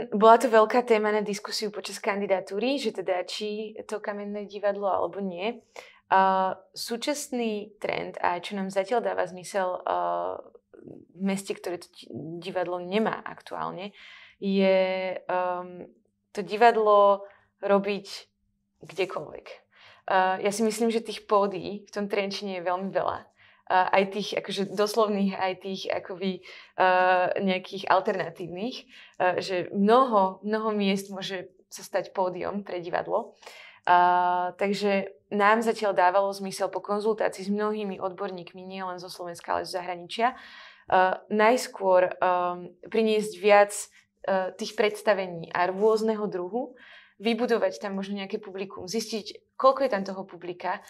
Bola to veľká téma na diskusiu počas kandidatúry, že teda či to kamenné divadlo alebo nie. Súčasný trend, a čo nám zatiaľ dáva zmysel v meste, ktoré to divadlo nemá aktuálne, je to divadlo robiť kdekoľvek. Ja si myslím, že tých pódií v tom Trenčine je veľmi veľa. Aj tých akože doslovných, aj tých akoby nejakých alternatívnych, že mnoho miest môže sa stať pódium pre divadlo. Takže nám zatiaľ dávalo zmysel po konzultácii s mnohými odborníkmi, nie len zo Slovenska, ale z zahraničia, najskôr priniesť viac tých predstavení a rôzneho druhu, vybudovať tam možno nejaké publikum, zistiť, koľko je tam toho publika,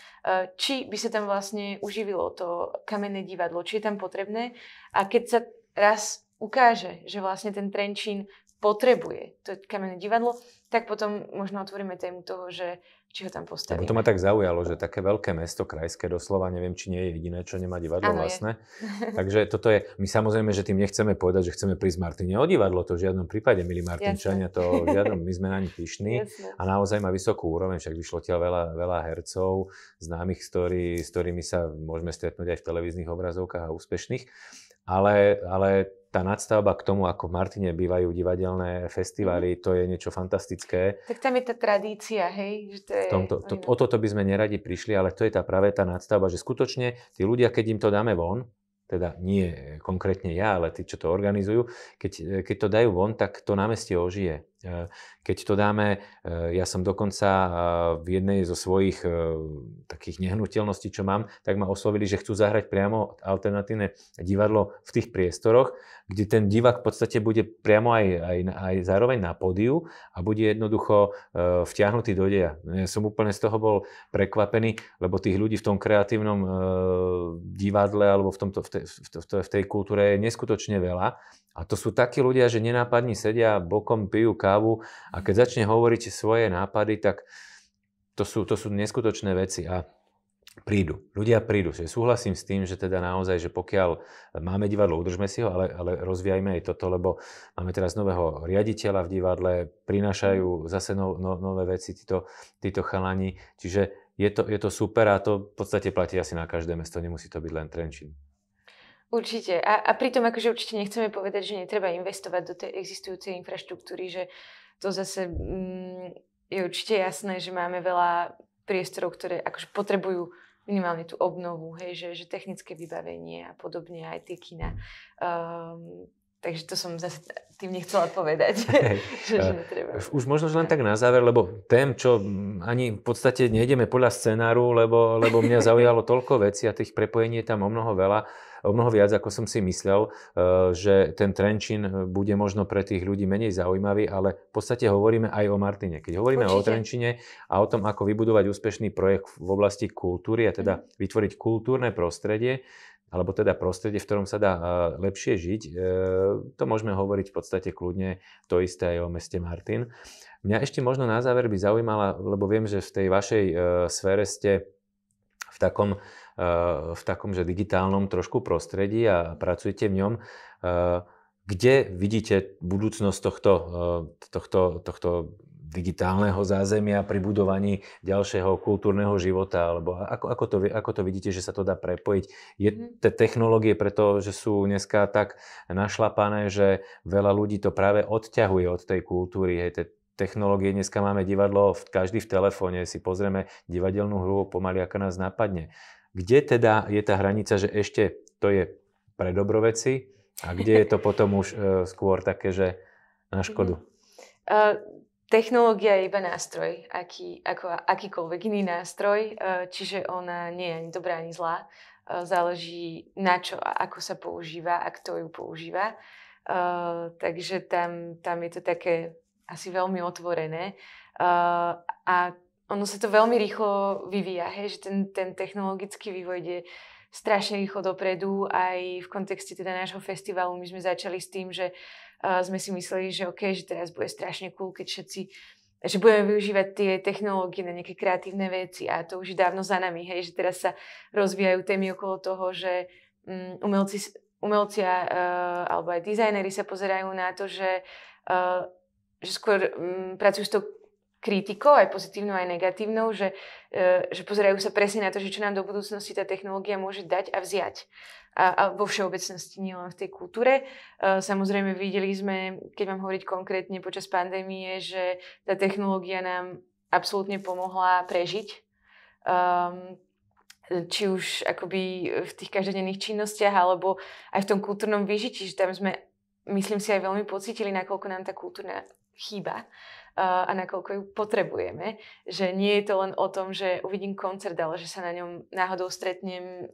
či by sa tam vlastne uživilo to kamenné divadlo, či je tam potrebné. A keď sa raz ukáže, že vlastne ten Trenčín potrebuje to kamenné divadlo, tak potom možno otvoríme tému toho, že či ho tam postavíme. Lebo to ma tak zaujalo, že také veľké mesto, krajské doslova, neviem, či nie je jediné, čo nemá divadlo vlastné. Takže toto je, my samozrejme, že tým nechceme povedať, že chceme prísť Martine o divadlo, to v žiadnom prípade, milí Martinčania, to v žiadnom, my sme na nich pyšní a naozaj má vysokú úroveň, však vyšlo tiaľ veľa hercov, známych, s ktorými sa môžeme stretnúť aj v televíznych obrazovkách a úspešných, ale tá nadstavba k tomu, ako v Martine bývajú divadelné festivály, to je niečo fantastické. Tak tam je tá tradícia, hej? Že to je... O toto by sme neradi prišli, ale to je práve tá nadstavba, že skutočne tí ľudia, keď im to dáme von, teda nie konkrétne ja, ale tí, čo to organizujú, keď to dajú von, tak to námestie ožije. Keď to dáme, ja som dokonca v jednej zo svojich takých nehnuteľností, čo mám, tak ma oslovili, že chcú zahrať priamo alternatívne divadlo v tých priestoroch, kde ten divák v podstate bude priamo aj zároveň na pódiu a bude jednoducho vtiahnutý do deja. Ja som úplne z toho bol prekvapený, lebo tých ľudí v tom kreatívnom divadle alebo v tej kultúre je neskutočne veľa. A to sú takí ľudia, že nenápadne sedia bokom, pijú kávu a keď začne hovoriť svoje nápady, tak to sú neskutočné veci a prídu. Ľudia prídu. Súhlasím s tým, že teda naozaj, že pokiaľ máme divadlo, udržme si ho, ale rozvíjajme aj toto, lebo máme teraz nového riaditeľa v divadle, prinášajú zase nové veci títo chalani. Čiže je to super a to v podstate platí asi na každé mesto, nemusí to byť len Trenčín. Určite. A pritom akože určite nechceme povedať, že netreba investovať do tej existujúcej infraštruktúry, že to zase je určite jasné, že máme veľa priestorov, ktoré akože potrebujú minimálne tú obnovu, hej, že technické vybavenie a podobne, aj tie kina. Takže to som zase tým nechcela povedať, že netreba. Už možno len tak na záver, lebo tém, čo ani v podstate nejdeme podľa scenáru, lebo mňa zaujalo toľko vecí a tých prepojení je tam o mnoho viac, ako som si myslel, že ten Trenčín bude možno pre tých ľudí menej zaujímavý, ale v podstate hovoríme aj o Martine. Keď hovoríme o Trenčíne a o tom, ako vybudovať úspešný projekt v oblasti kultúry a teda vytvoriť kultúrne prostredie, alebo teda prostredie, v ktorom sa dá lepšie žiť, to môžeme hovoriť v podstate kľudne to isté aj o meste Martin. Mňa ešte možno na záver by zaujímala, lebo viem, že v tej vašej sfére ste v takom, že digitálnom trošku prostredí a pracujete v ňom. Kde vidíte budúcnosť tohto digitálneho zázemia pri budovaní ďalšieho kultúrneho života? Alebo ako to vidíte, že sa to dá prepojiť? Je tie technológie preto, že sú dneska tak našlapané, že veľa ľudí to práve odťahuje od tej kultúry. Tie technológie, dneska máme divadlo, každý v telefóne, si pozrieme divadelnú hru pomaly, ako nás napadne. Kde teda je tá hranica, že ešte to je pre dobroveci a kde je to potom už skôr také, že na škodu? Technológia je iba nástroj, ako akýkoľvek iný nástroj, čiže ona nie je ani dobrá, ani zlá. Záleží na čo a ako sa používa a kto ju používa. Takže tam je to také asi veľmi otvorené. A ono sa to veľmi rýchlo vyvíja, hej, že ten technologický vývoj ide strašne rýchlo dopredu. Aj v kontexte teda nášho festivalu my sme začali s tým, že sme si mysleli, že OK, že teraz bude strašne cool, keď že budeme využívať tie technológie na nejaké kreatívne veci a to už je dávno za nami, hej, že teraz sa rozvíjajú témy okolo toho, že umelci alebo aj dizajneri sa pozerajú na to, že skôr pracujú s tou kritikou, aj pozitívnou, aj negatívnou, že pozerajú sa presne na to, že čo nám do budúcnosti tá technológia môže dať a vziať. A vo všeobecnosti, nielen v tej kultúre. Samozrejme, videli sme, keď mám hovoriť konkrétne počas pandémie, že tá technológia nám absolútne pomohla prežiť. Či už akoby v tých každodenných činnostiach, alebo aj v tom kultúrnom vyžití, že tam sme, myslím si, aj veľmi pocítili, nakoľko nám tá kultúrna chýba a nakoľko ju potrebujeme. Že nie je to len o tom, že uvidím koncert, ale že sa na ňom náhodou stretnem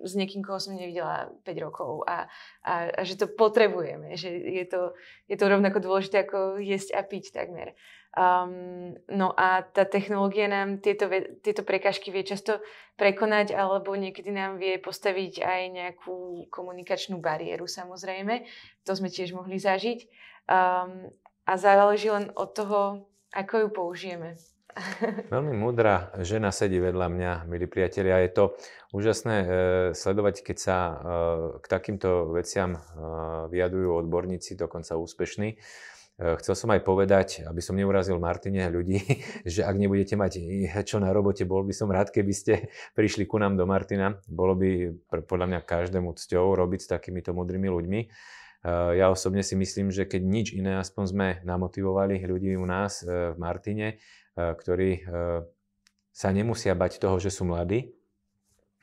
s niekým, koho som nevidela 5 rokov a že to potrebujeme. Že je to rovnako dôležité ako jesť a piť takmer. No a tá technológia nám tieto prekážky vie často prekonať, alebo niekedy nám vie postaviť aj nejakú komunikačnú bariéru, samozrejme. To sme tiež mohli zažiť. A záleží len od toho, ako ju použijeme. Veľmi múdra žena sedí vedľa mňa, milí priatelia. Je to úžasné sledovať, keď sa k takýmto veciam vyjadrujú odborníci, dokonca úspešní. Chcel som aj povedať, aby som neurazil Martine ľudí, že ak nebudete mať čo na robote, bol by som rád, keby ste prišli ku nám do Martina. Bolo by podľa mňa každému cťou robiť s takýmito múdrymi ľuďmi. Ja osobne si myslím, že keď nič iné, aspoň sme namotivovali ľudí u nás v Martine, ktorí sa nemusia bať toho, že sú mladí,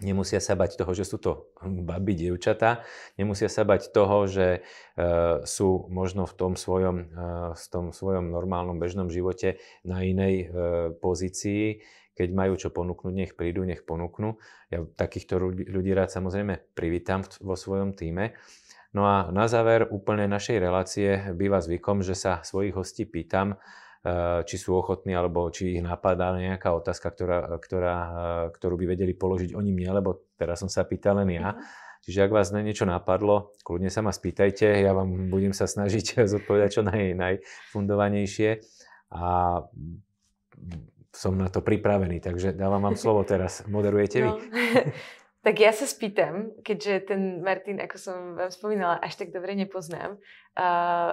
nemusia sa bať toho, že sú to baby, dievčatá, nemusia sa bať toho, že sú možno v tom svojom normálnom bežnom živote na inej pozícii. Keď majú čo ponúknuť, nech prídu, nech ponúknú. Ja takýchto ľudí rád samozrejme privítam vo svojom tíme. No a na záver úplne našej relácie býva zvykom, že sa svojich hostí pýtam, či sú ochotní, alebo či ich napadá nejaká otázka, ktorú by vedeli položiť oni mne, lebo teraz som sa pýtal len ja. Čiže ak vás na niečo napadlo, kľudne sa ma spýtajte, ja vám budem sa snažiť zodpovedať čo najfundovanejšie a som na to pripravený, takže dávam vám slovo teraz. Moderujete vy? Tak ja sa spýtam, keďže ten Martin, ako som vám spomínala, až tak dobre nepoznám,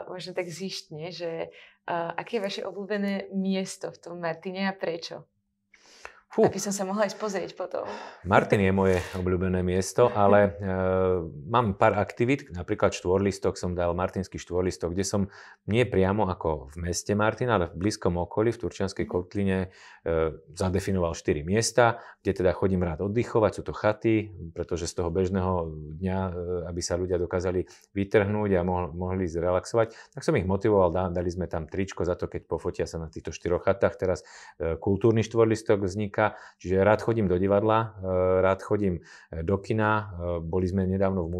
možno tak zištne, že aké je vaše obľúbené miesto v tom Martine a prečo? Aby som sa mohla ísť pozrieť potom. Martin je moje obľúbené miesto, ale mám pár aktivít, napríklad štvorlistok som dal, Martinský štvorlistok, kde som nie priamo ako v meste Martina, ale v blízkom okolí, v Turčianskej kotline zadefinoval 4 miesta, kde teda chodím rád oddychovať, sú to chaty, pretože z toho bežného dňa, aby sa ľudia dokázali vytrhnúť a mohli zrelaxovať, tak som ich motivoval, dali sme tam tričko za to, keď pofotia sa na týchto 4 chatách. Teraz kultúrny štvorlistok vzniká. Čiže rád chodím do divadla, rád chodím do kina. Boli sme nedávno v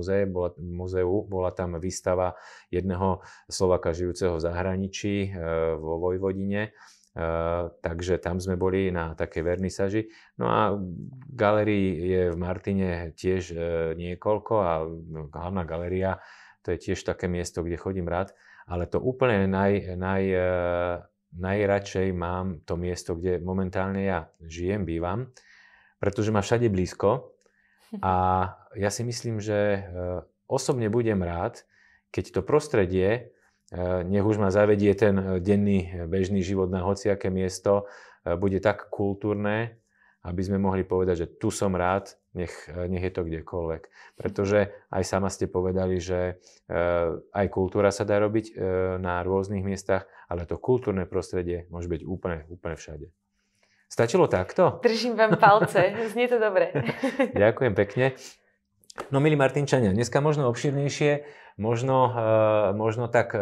múzeu, bola tam výstava jedného Slováka žijúceho v zahraničí vo Vojvodine. Takže tam sme boli na takej vernisaži. No a galérií je v Martine tiež niekoľko a hlavná galéria, to je tiež také miesto, kde chodím rád. Ale to úplne najradšej mám to miesto, kde momentálne ja žijem, bývam, pretože ma všade blízko a ja si myslím, že osobne budem rád, keď to prostredie, nech už ma zavedie ten denný bežný život na hociaké miesto, bude tak kultúrne, aby sme mohli povedať, že tu som rád, nech je to kdekoľvek. Pretože aj sama ste povedali, že aj kultúra sa dá robiť na rôznych miestach, ale to kultúrne prostredie môže byť úplne všade. Stačilo takto? Držím vám palce, znie to dobre. Ďakujem pekne. No milí Martinčania, dneska možno obširnejšie, možno tak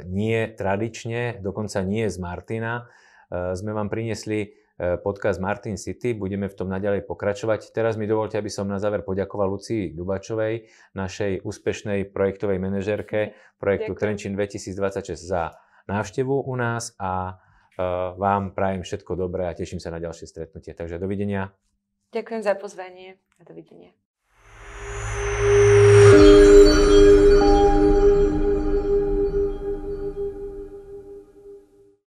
nie tradične, dokonca nie z Martina. Sme vám priniesli podcast Martin City, budeme v tom naďalej pokračovať. Teraz mi dovolte, aby som na záver poďakoval Lucii Dubačovej, našej úspešnej projektovej manažérke projektu Trenčín 2026 za návštevu u nás a vám prajem všetko dobré a teším sa na ďalšie stretnutie. Takže dovidenia. Ďakujem za pozvanie a dovidenia.